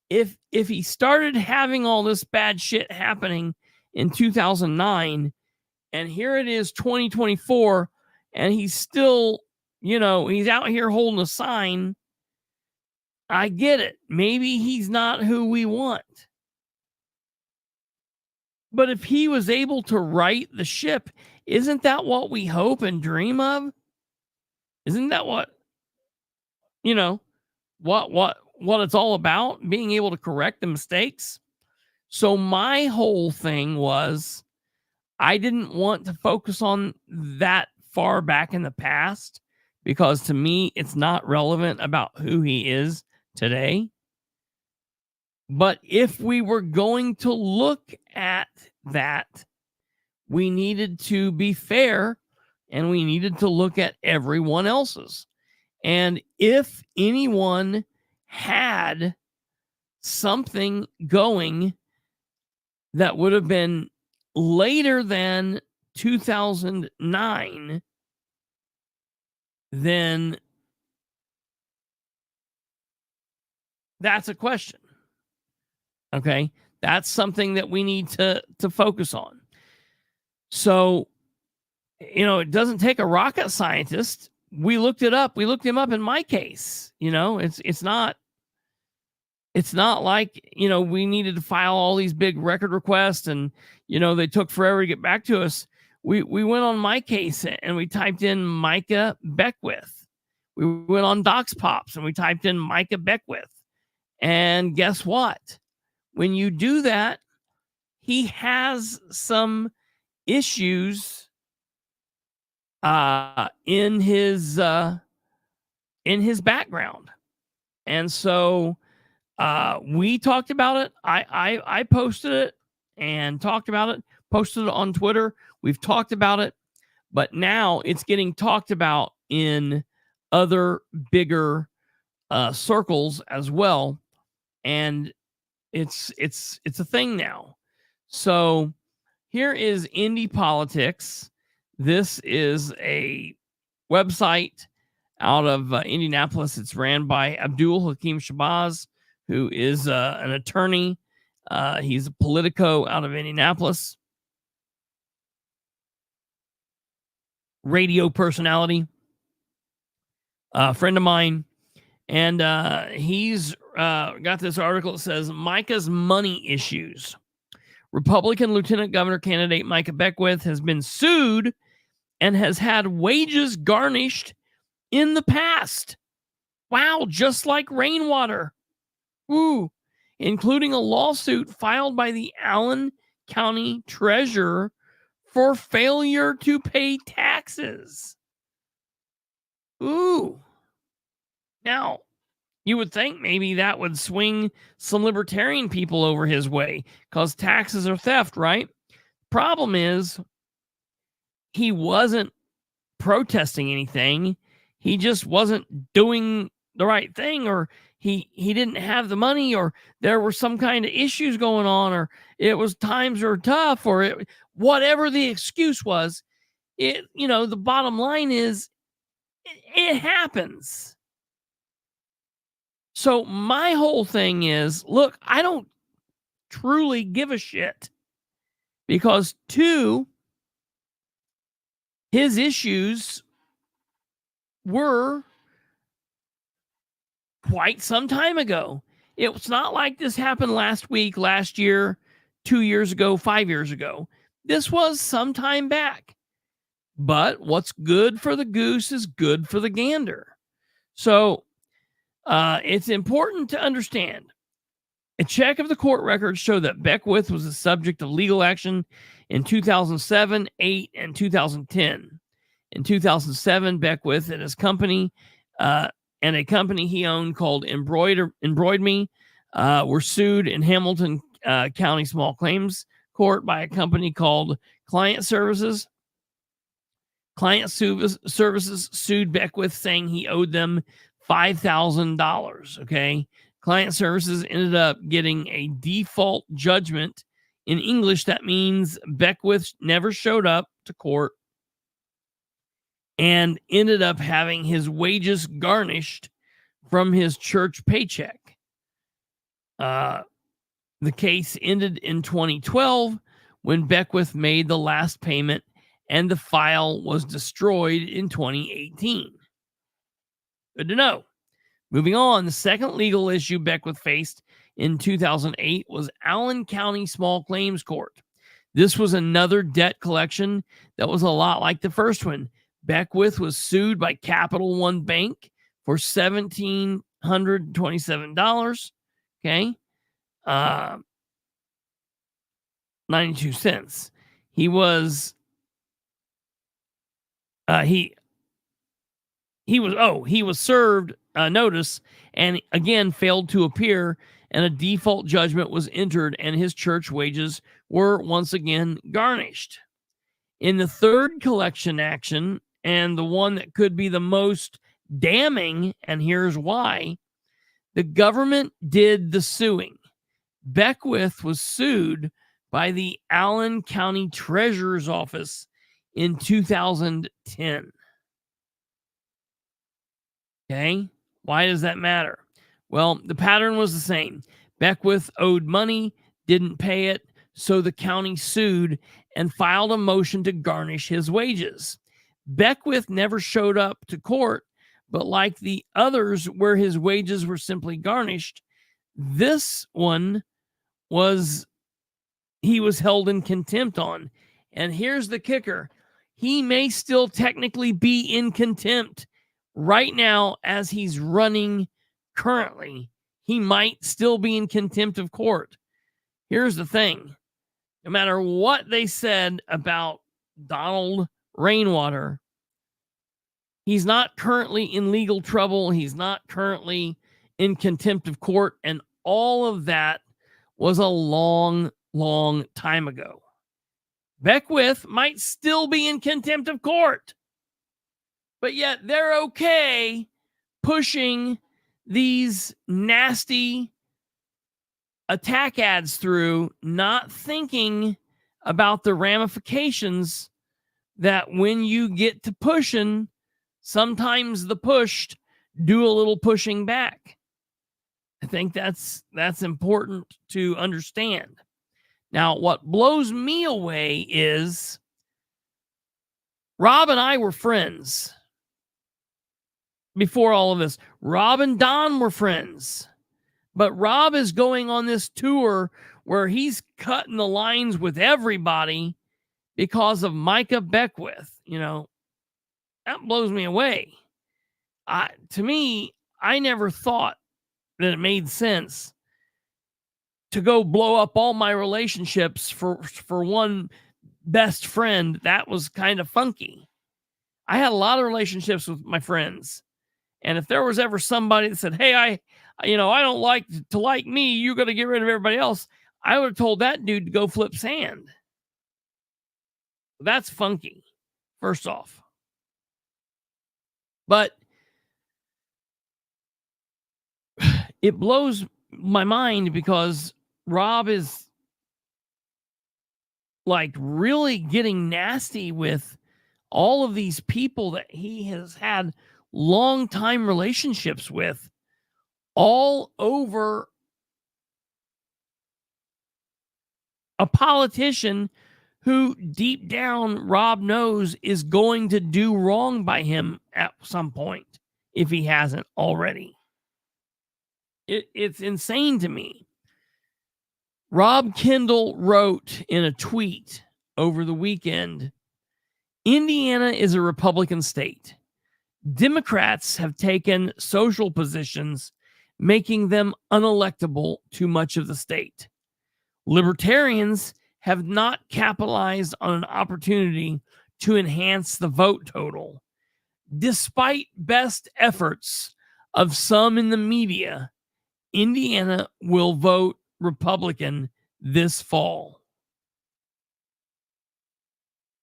S2: if he started having all this bad shit happening in 2009, and here it is 2024, and he's still, he's out here holding a sign, I get it. Maybe he's not who we want. But if he was able to right the ship, isn't that what we hope and dream of? Isn't that what it's all about? Being able to correct the mistakes. So my whole thing was, I didn't want to focus on that far back in the past, because to me, it's not relevant about who he is today. But if we were going to look at that, we needed to be fair and we needed to look at everyone else's. And if anyone had something going that would have been later than 2009, then that's a question. Okay, that's something that we need to focus on. So, it doesn't take a rocket scientist. We looked it up. We looked him up in my case. It's not like, we needed to file all these big record requests and, they took forever to get back to us. We went on my case and we typed in Micah Beckwith. We went on Docs Pops and we typed in Micah Beckwith. And guess what? When you do that, he has some issues in his background. And so we talked about it. I posted it and talked about it, posted it on Twitter. We've talked about it, but now it's getting talked about in other bigger circles as well. And it's a thing now. So here is Indie Politics. This is a website out of Indianapolis. It's ran by Abdul Hakim Shabazz, who is an attorney. He's a Politico out of Indianapolis. Radio personality. A friend of mine. And he's got this article that says Micah's money issues. Republican Lieutenant Governor candidate Micah Beckwith has been sued and has had wages garnished in the past. Wow, just like rainwater. Ooh, including a lawsuit filed by the Allen County Treasurer for failure to pay taxes. Ooh. Now, you would think maybe that would swing some libertarian people over his way because taxes are theft, right? Problem is, he wasn't protesting anything. He just wasn't doing the right thing, or he didn't have the money, or there were some kind of issues going on, or it was times were tough, or whatever the excuse was. The bottom line is it happens. So my whole thing is, look, I don't truly give a shit because his issues were quite some time ago. It's not like this happened last week, last year, 2 years ago, 5 years ago. This was some time back. But what's good for the goose is good for the gander. So it's important to understand. A check of the court records show that Beckwith was the subject of legal action in 2007, 8, and 2010. In 2007, Beckwith and his company and a company he owned called Embroid Me were sued in Hamilton County Small Claims Court by a company called Client Services. Client Services sued Beckwith saying he owed them $5,000. Okay. Client Services ended up getting a default judgment. In English, that means Beckwith never showed up to court and ended up having his wages garnished from his church paycheck. The case ended in 2012 when Beckwith made the last payment and the file was destroyed in 2018. Good to know. Moving on, the second legal issue Beckwith faced in 2008 was Allen County Small Claims Court. This was another debt collection that was a lot like the first one. Beckwith was sued by Capital One Bank for $1,727. Okay. 92 cents. He was served a notice and again failed to appear, and a default judgment was entered and his church wages were once again garnished. In the third collection action, and the one that could be the most damning, and here's why, the government did the suing. Beckwith was sued by the Allen County Treasurer's Office in 2010. Okay, why does that matter? Well, the pattern was the same. Beckwith owed money, didn't pay it, so the county sued and filed a motion to garnish his wages. Beckwith never showed up to court, but like the others where his wages were simply garnished, this one he was held in contempt on. And here's the kicker. He may still technically be in contempt right now as he's running currently. He might still be in contempt of court. Here's the thing. No matter what they said about Donald Rainwater, he's not currently in legal trouble. He's not currently in contempt of court. And all of that was a long, long time ago. Beckwith might still be in contempt of court, but yet they're okay pushing these nasty attack ads through, not thinking about the ramifications that when you get to pushing, sometimes the pushed do a little pushing back. I think that's important to understand. Now, what blows me away is Rob and I were friends before all of this. Rob and Don were friends. But Rob is going on this tour where he's cutting the lines with everybody because of Micah Beckwith. You know, that blows me away. To me, I never thought that it made sense to go blow up all my relationships for one best friend. That was kind of funky. I had a lot of relationships with my friends. And if there was ever somebody that said, hey, I don't like to like me, you got to get rid of everybody else, I would have told that dude to go flip sand. That's funky, first off. But it blows my mind because Rob is like really getting nasty with all of these people that he has had long time relationships with, all over a politician who deep down Rob knows is going to do wrong by him at some point if he hasn't already. It's insane to me. Rob Kendall wrote in a tweet over the weekend, Indiana is a Republican state. Democrats have taken social positions, making them unelectable to much of the state. Libertarians have not capitalized on an opportunity to enhance the vote total. Despite best efforts of some in the media, Indiana will vote Republican this fall.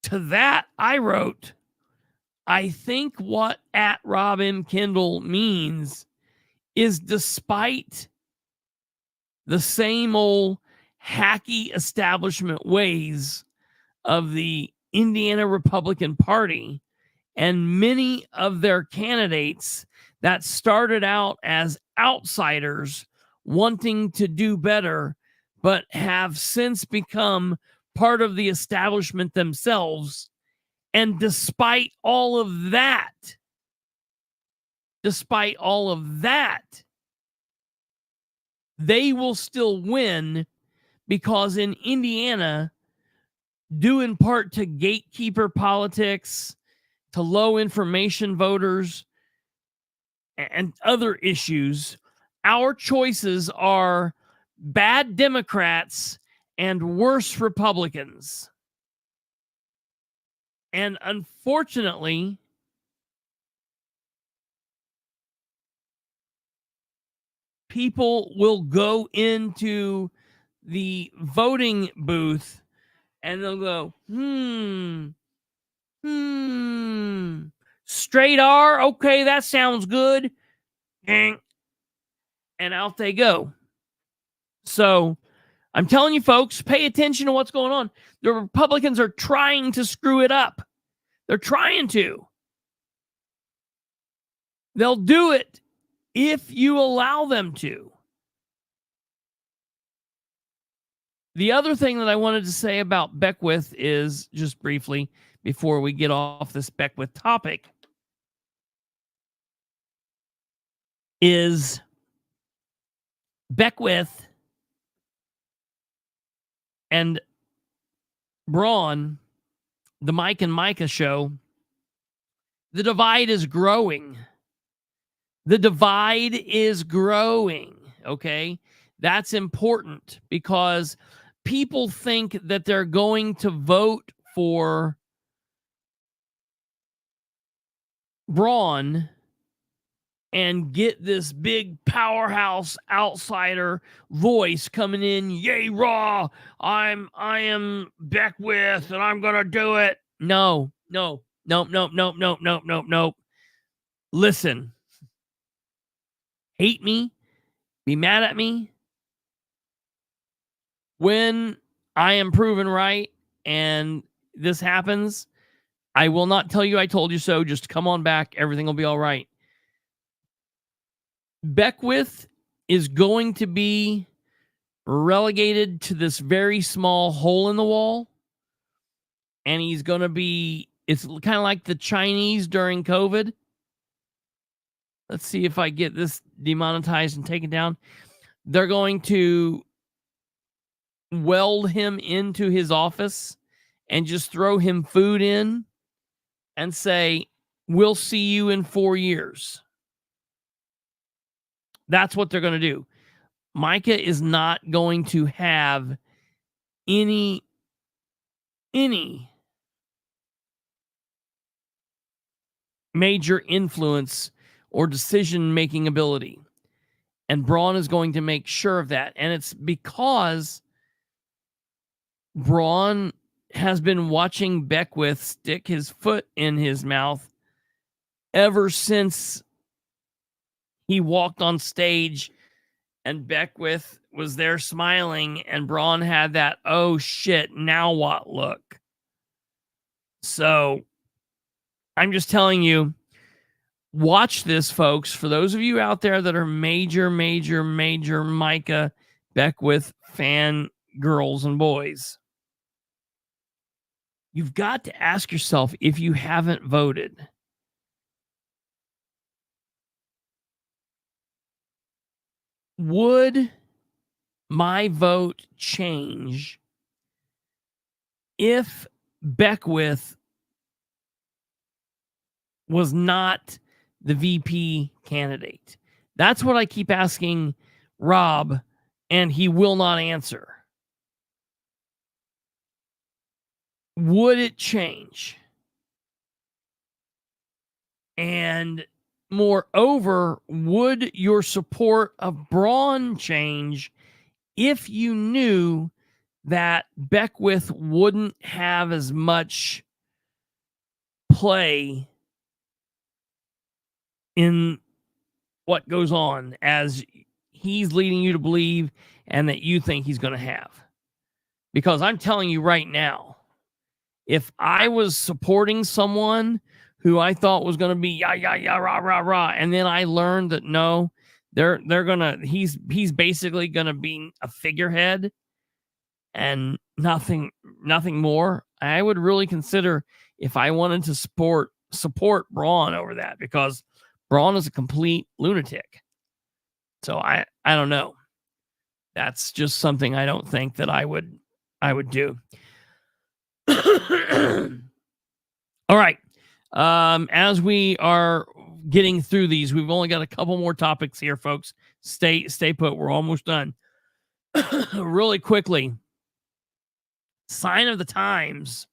S2: To that, I wrote, I think what at Rob M. Kendall means is despite the same old hacky establishment ways of the Indiana Republican Party and many of their candidates that started out as outsiders wanting to do better, but have since become part of the establishment themselves. And despite all of that, they will still win because in Indiana, due in part to gatekeeper politics, to low information voters, and other issues, our choices are bad Democrats and worse Republicans. And unfortunately, people will go into the voting booth and they'll go, Straight R. Okay, that sounds good. And out they go. So I'm telling you, folks, pay attention to what's going on. The Republicans are trying to screw it up. They're trying to. They'll do it if you allow them to. The other thing that I wanted to say about Beckwith is, just briefly, before we get off this Beckwith topic, is Beckwith and Braun, the Mike and Micah show, the divide is growing. The divide is growing, okay? That's important because people think that they're going to vote for Braun and get this big powerhouse outsider voice coming in, yay raw, I am Beckwith and I'm gonna do it. No. Listen, hate me, be mad at me when I am proven right and this happens. I will not tell you I told you so. Just come on back. Everything will be all right. Beckwith is going to be relegated to this very small hole in the wall. And he's going to be, it's kind of like the Chinese during COVID. Let's see if I get this demonetized and taken down. They're going to weld him into his office and just throw him food in and say, we'll see you in 4 years. That's what they're going to do. Micah is not going to have any major influence or decision-making ability. And Braun is going to make sure of that. And it's because Braun has been watching Beckwith stick his foot in his mouth ever since he walked on stage and Beckwith was there smiling and Braun had that, oh shit, now what look. So I'm just telling you, watch this, folks. For those of you out there that are major Micah Beckwith fan girls and boys, you've got to ask yourself, if you haven't voted, would my vote change if Beckwith was not the VP candidate? That's what I keep asking Rob, and he will not answer. Would it change? And moreover, would your support of Braun change if you knew that Beckwith wouldn't have as much play in what goes on as he's leading you to believe and that you think he's going to have? Because I'm telling you right now, if I was supporting someone who I thought was going to be rah, and then I learned that no, they're gonna, he's basically going to be a figurehead and nothing more, I would really consider if I wanted to support Braun over that, because Braun is a complete lunatic. So I don't know. That's just something I don't think that I would do. All right. As we are getting through these, we've only got a couple more topics here, folks. Stay put. We're almost done. Really quickly. Sign of the times.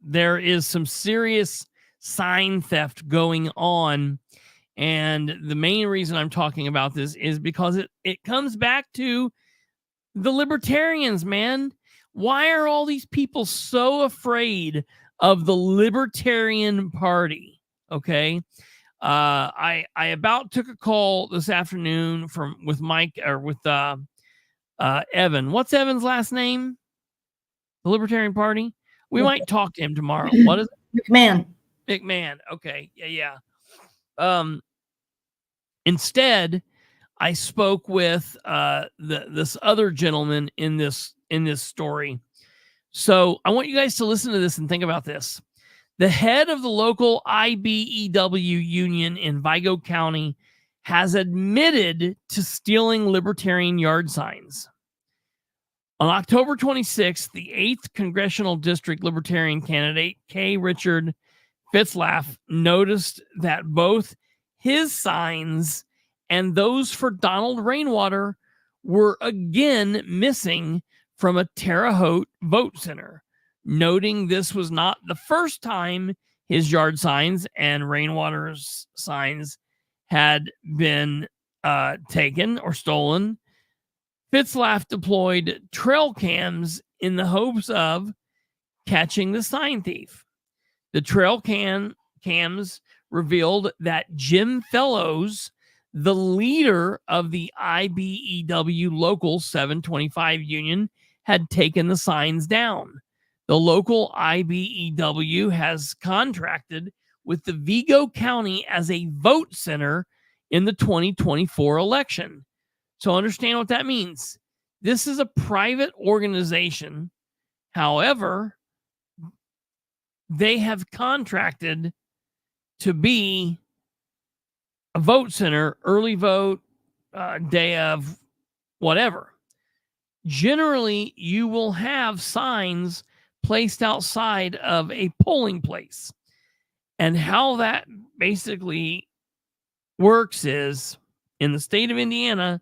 S2: There is some serious sign theft going on. And the main reason I'm talking about this is because it comes back to the libertarians, man. Why are all these people so afraid of the Libertarian Party. Okay. I about took a call this afternoon with Mike or with Evan. What's Evan's last name? The Libertarian Party. We might talk to him tomorrow. What is it? McMahon. Okay. Yeah. Instead, I spoke with this other gentleman in this story. So I want you guys to listen to this and think about this. The head of the local IBEW union in Vigo County has admitted to stealing libertarian yard signs. On October 26th, the 8th Congressional District Libertarian candidate, K. Richard Fitzlaff, noticed that both his signs and those for Donald Rainwater were again missing from a Terre Haute vote center, noting this was not the first time his yard signs and Rainwater's signs had been taken or stolen. Fitzlaff deployed trail cams in the hopes of catching the sign thief. The trail cams revealed that Jim Fellows, the leader of the IBEW Local 725 union, had taken the signs down. The local IBEW has contracted with the Vigo County as a vote center in the 2024 election. So understand what that means. This is a private organization. However, they have contracted to be a vote center, early vote, day of whatever. Generally, you will have signs placed outside of a polling place. And how that basically works is, in the state of Indiana,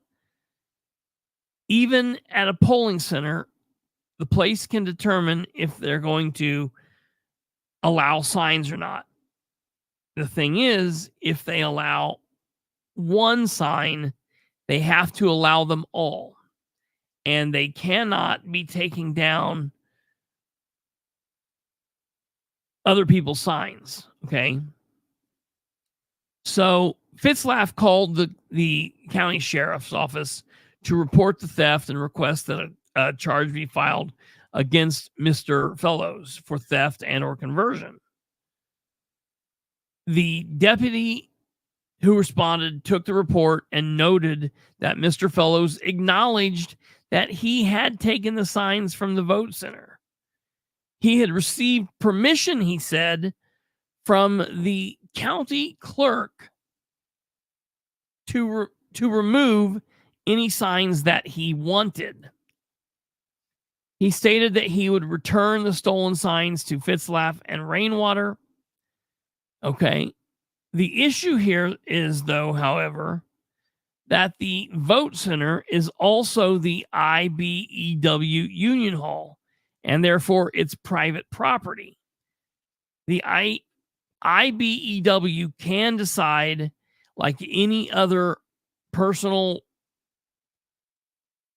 S2: even at a polling center, the place can determine if they're going to allow signs or not. The thing is, if they allow one sign, they have to allow them all. And they cannot be taking down other people's signs. Okay. So Fitzlaff called the county sheriff's office to report the theft and request that a charge be filed against Mr. Fellows for theft and or conversion. The deputy who responded took the report and noted that Mr. Fellows acknowledged that he had taken the signs from the vote center. He had received permission, he said, from the county clerk to remove any signs that he wanted. He stated that he would return the stolen signs to Fitzlaff and Rainwater. Okay. The issue here is, though, however, that the vote center is also the IBEW Union Hall, and therefore it's private property. The IBEW can decide, like any other personal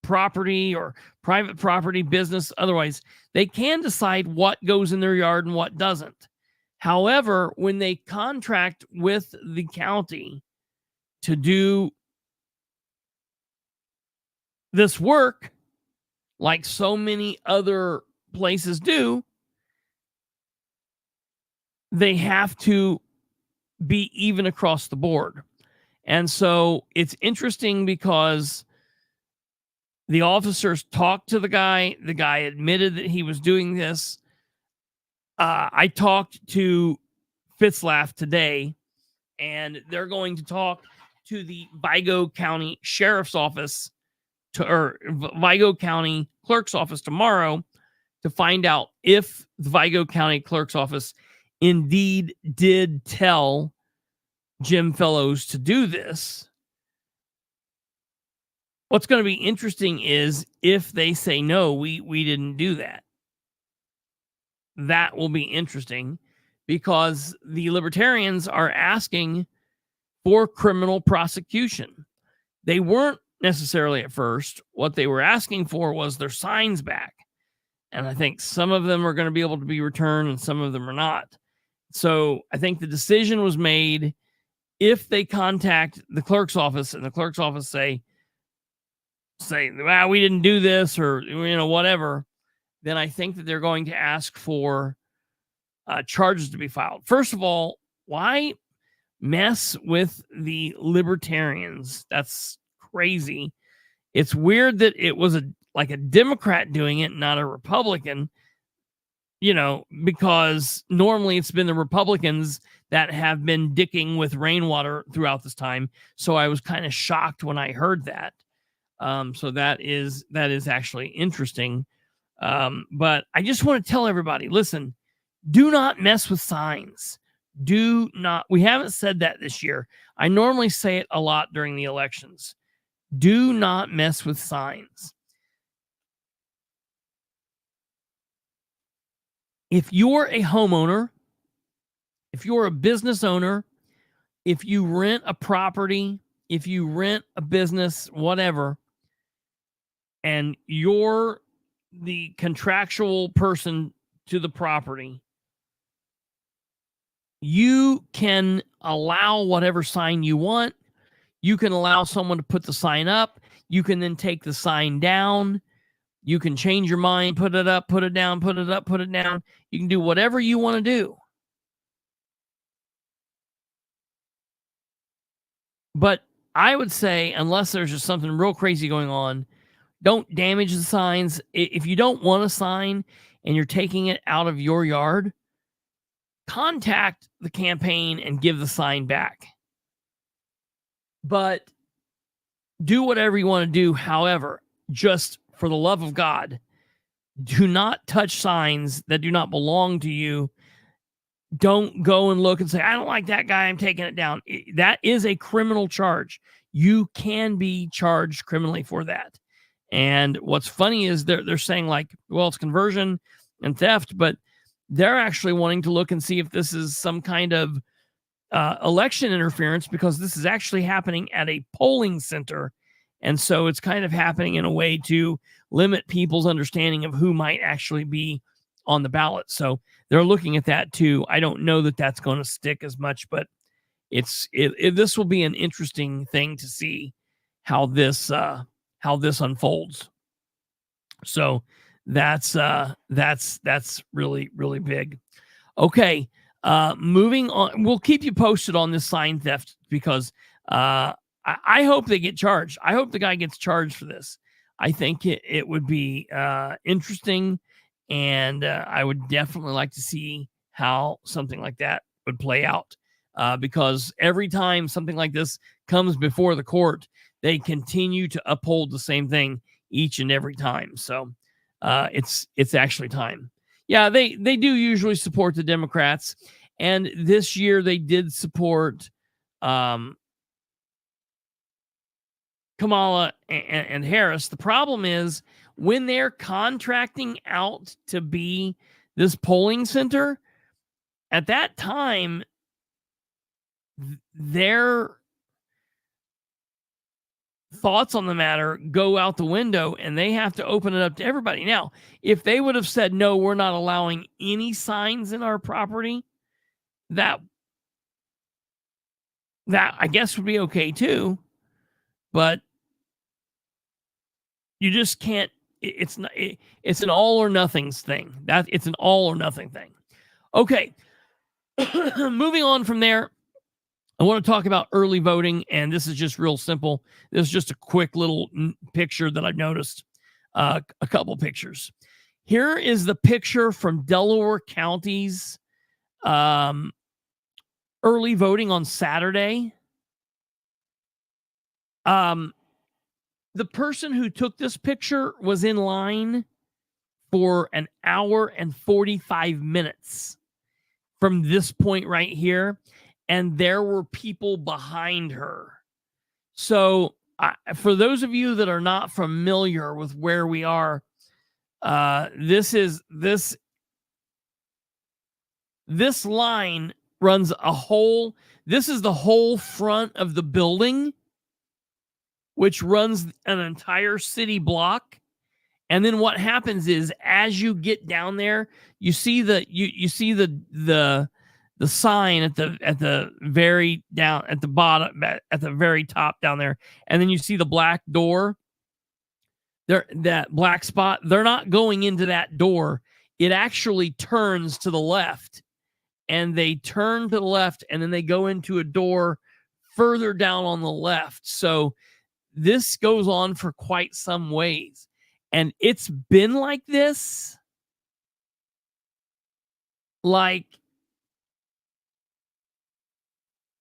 S2: property or private property, business, otherwise, they can decide what goes in their yard and what doesn't. However, when they contract with the county to do this work, like so many other places do, they have to be even across the board. And so it's interesting because the officers talked to the guy. The guy admitted that he was doing this. I talked to Fitzlaff today, and they're going to talk to the Vigo County Sheriff's Office or Vigo County Clerk's Office tomorrow to find out if the Vigo County Clerk's Office indeed did tell Jim Fellows to do this. What's going to be interesting is if they say, no, we didn't do that. That will be interesting because the libertarians are asking for criminal prosecution. They weren't necessarily at first. What they were asking for was their signs back. And I think some of them are going to be able to be returned and some of them are not. So I think the decision was made, if they contact the clerk's office and the clerk's office say, well, we didn't do this, or, whatever, then I think that they're going to ask for charges to be filed. First of all, why mess with the libertarians? That's crazy. It's weird that it was a Democrat doing it, not a Republican, because normally it's been the Republicans that have been dicking with rainwater throughout this time. So I was kind of shocked when I heard that. So that is actually interesting. But I just want to tell everybody, listen, do not mess with signs. Do not. We haven't said that this year. I normally say it a lot during the elections. Do not mess with signs. If you're a homeowner, if you're a business owner, if you rent a property, if you rent a business, whatever, and you're the contractual person to the property, you can allow whatever sign you want. You can allow someone to put the sign up. You can then take the sign down. You can change your mind, put it up, put it down, put it up, put it down. You can do whatever you want to do. But I would say, unless there's just something real crazy going on, don't damage the signs. If you don't want a sign and you're taking it out of your yard, contact the campaign and give the sign back. But do whatever you want to do. However, just for the love of God, do not touch signs that do not belong to you. Don't go and look and say, I don't like that guy, I'm taking it down. That is a criminal charge. You can be charged criminally for that. And what's funny is they're saying, like, well, it's conversion and theft, but they're actually wanting to look and see if this is some kind of election interference, because this is actually happening at a polling center. And so it's kind of happening in a way to limit people's understanding of who might actually be on the ballot. So they're looking at that too. I don't know that that's going to stick as much, but this will be an interesting thing to see how this unfolds. So that's really, really big. Okay. Moving on, we'll keep you posted on this sign theft, because I hope they get charged. I hope the guy gets charged for this. I think it would be interesting, and I would definitely like to see how something like that would play out, because every time something like this comes before the court, they continue to uphold the same thing each and every time. So it's actually time. Yeah, they do usually support the Democrats, and this year they did support Kamala and Harris. The problem is, when they're contracting out to be this polling center, at that time, their thoughts on the matter go out the window, and they have to open it up to everybody. Now, if they would have said, no, we're not allowing any signs in our property, that I guess would be okay too. But you just can't. It's not. It's an all or nothing thing. It's an all or nothing thing. Okay. Moving on from there, I want to talk about early voting, and this is just real simple. This is just a quick little picture that I've noticed, a couple pictures. Here is the picture from Delaware County's early voting on Saturday. The person who took this picture was in line for an hour and 45 minutes from this point right here, and there were people behind her. So for those of you that are not familiar with where we are, this line runs this is the whole front of the building, which runs an entire city block. And then what happens is, as you get down there, you see the sign at the very down at the bottom at the very top down there, and then you see the black door. There, that black spot. They're not going into that door. It actually turns to the left, and they turn to the left, and then they go into a door further down on the left. So this goes on for quite some ways. And it's been like this, like,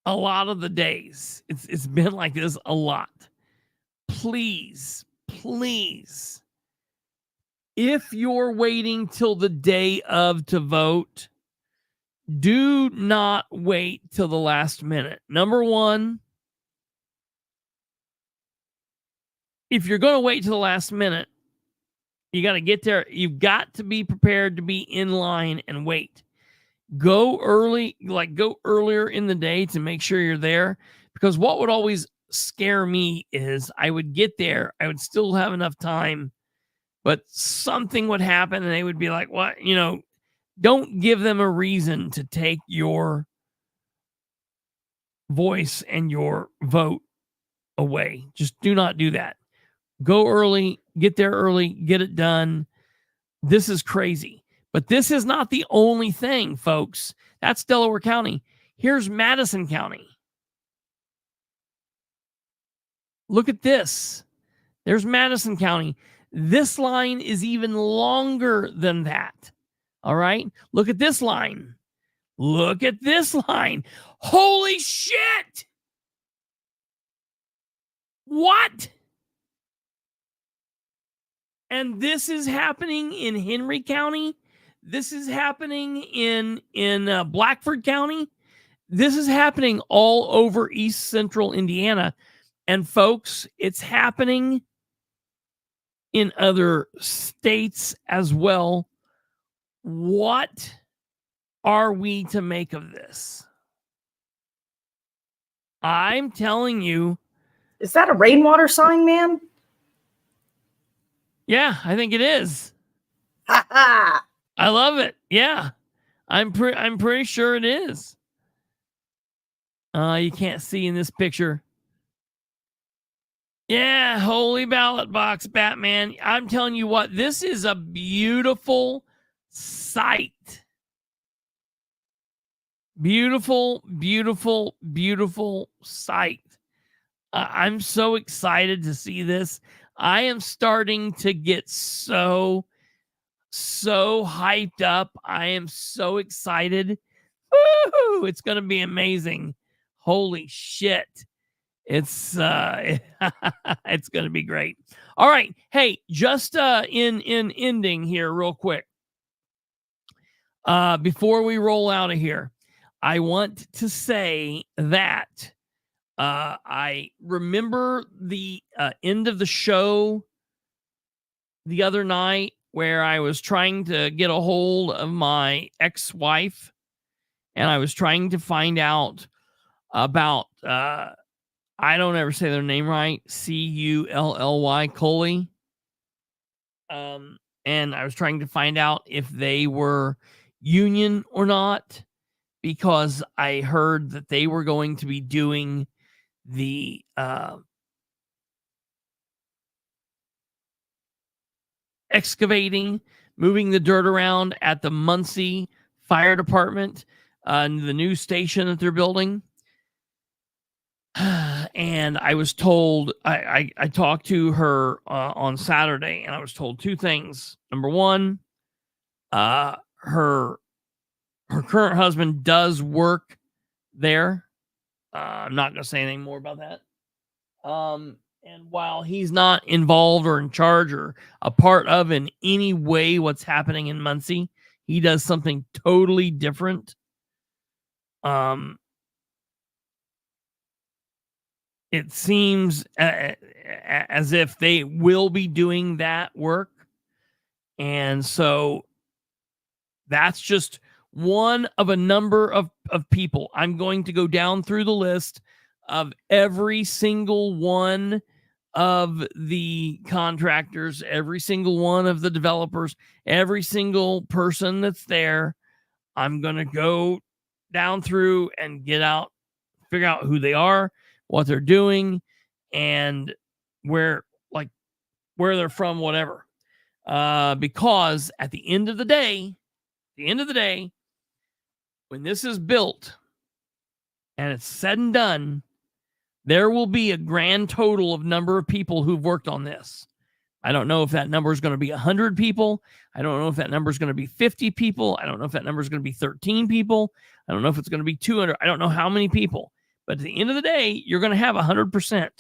S2: a lot of the days. It's been like this a lot. Please, if you're waiting till the day of to vote, do not wait till the last minute. Number one, if you're going to wait till the last minute, you got to get there. You've got to be prepared to be in line and wait. Go early, go earlier in the day to make sure you're there. Because what would always scare me is I would get there, I would still have enough time, but something would happen and they would be like, what? Don't give them a reason to take your voice and your vote away. Just do not do that. Go early, get there early, get it done. This is crazy. But this is not the only thing, folks. That's Delaware County. Here's Madison County. Look at this. There's Madison County. This line is even longer than that. All right? Look at this line. Look at this line. Holy shit! What? And this is happening in Henry County. This is happening in Blackford County. This is happening all over East Central Indiana. And folks, it's happening in other states as well. What are we to make of this? I'm telling you.
S3: Is that a rainwater sign, man?
S2: Yeah, I think it is.
S3: Ha ha!
S2: I love it. Yeah, I'm pretty sure it is. You can't see in this picture. Yeah, holy ballot box, Batman. I'm telling you what, this is a beautiful sight. Beautiful, beautiful, beautiful sight. I'm so excited to see this. I am starting to get so hyped up. I am so excited. Woo! It's going to be amazing. Holy shit. It's it's going to be great. All right. Hey, just in ending here real quick. Before we roll out of here, I want to say that I remember the end of the show the other night where I was trying to get a hold of my ex-wife, and I was trying to find out about, I don't ever say their name right, Cully, Coley. And I was trying to find out if they were union or not, because I heard that they were going to be doing the excavating, moving the dirt around at the Muncie Fire Department, the new station that they're building. And I was told, I talked to her on Saturday, and I was told two things. Number one, her current husband does work there. I'm not going to say anything more about that. And while he's not involved or in charge or a part of in any way what's happening in Muncie, he does something totally different. It seems as if they will be doing that work. And so that's just one of a number of people. I'm going to go down through the list of every single one of the contractors, every single one of the developers, every single person that's there. I'm going to go down through and figure out who they are, what they're doing, and where they're from, whatever. Because at the end of the day, when this is built and it's said and done, there will be a grand total of number of people who've worked on this. I don't know if that number is going to be 100 people. I don't know if that number is going to be 50 people. I don't know if that number is going to be 13 people. I don't know if it's going to be 200. I don't know how many people. But at the end of the day, you're going to have 100%.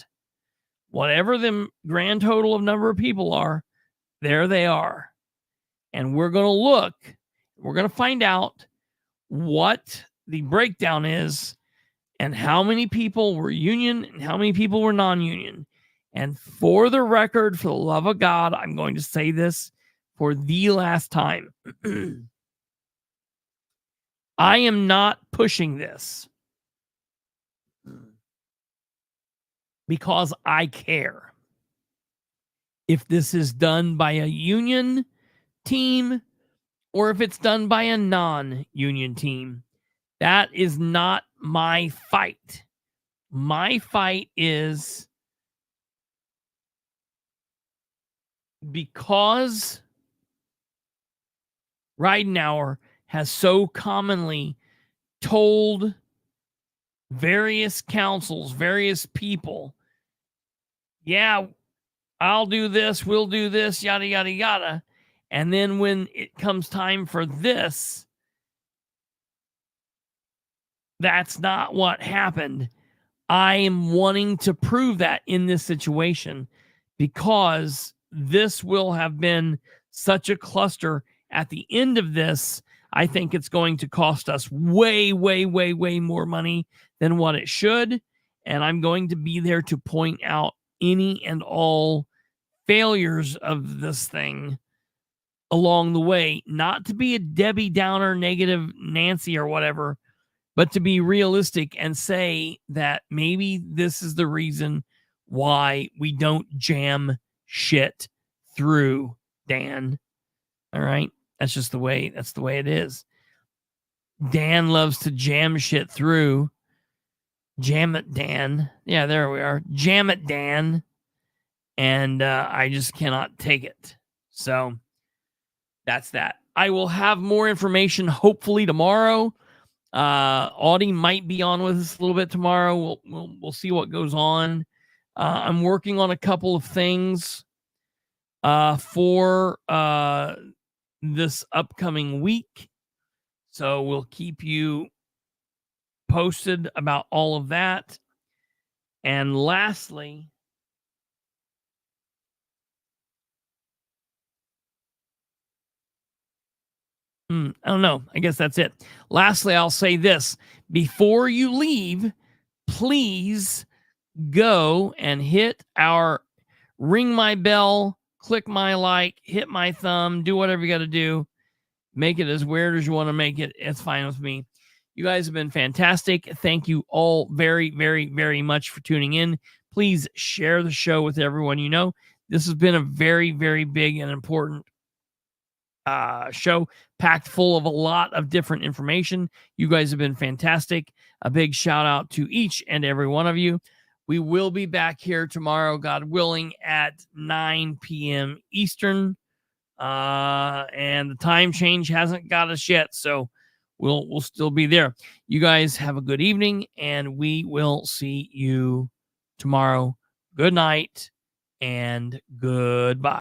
S2: Whatever the grand total of number of people are, there they are. And we're going to look. We're going to find out what the breakdown is and how many people were union and how many people were non-union. And for the record, for the love of God, I'm going to say this for the last time. I am not pushing this because I care. If this is done by a union team or if it's done by a non-union team, that is not my fight. My fight is because Ridenhour has so commonly told various councils, various people, yeah, I'll do this, we'll do this, yada, yada, yada. And then when it comes time for this, that's not what happened. I am wanting to prove that in this situation because this will have been such a cluster at the end of this. I think it's going to cost us way, way, way, way more money than what it should. And I'm going to be there to point out any and all failures of this thing along the way, not to be a Debbie Downer, negative Nancy or whatever, but to be realistic and say that maybe this is the reason why we don't jam shit through, Dan. All right. That's the way it is. Dan loves to jam shit through. Jam it, Dan. Yeah, there we are. Jam it, Dan. And I just cannot take it. So that's that. I will have more information hopefully tomorrow. Audie might be on with us a little bit tomorrow. We'll see what goes on. I'm working on a couple of things for this upcoming week. So we'll keep you posted about all of that. And lastly, I don't know. I guess that's it. Lastly, I'll say this. Before you leave, please go and hit our ring my bell, click my like, hit my thumb, do whatever you got to do. Make it as weird as you want to make it. It's fine with me. You guys have been fantastic. Thank you all very, very, very much for tuning in. Please share the show with everyone you know. This has been a very, very big and important show, packed full of a lot of different information. You guys have been fantastic. A big shout out to each and every one of you. We will be back here tomorrow, God willing, at 9 p.m. Eastern. And the time change hasn't got us yet, so we'll still be there. You guys have a good evening, and we will see you tomorrow. Good night and goodbye.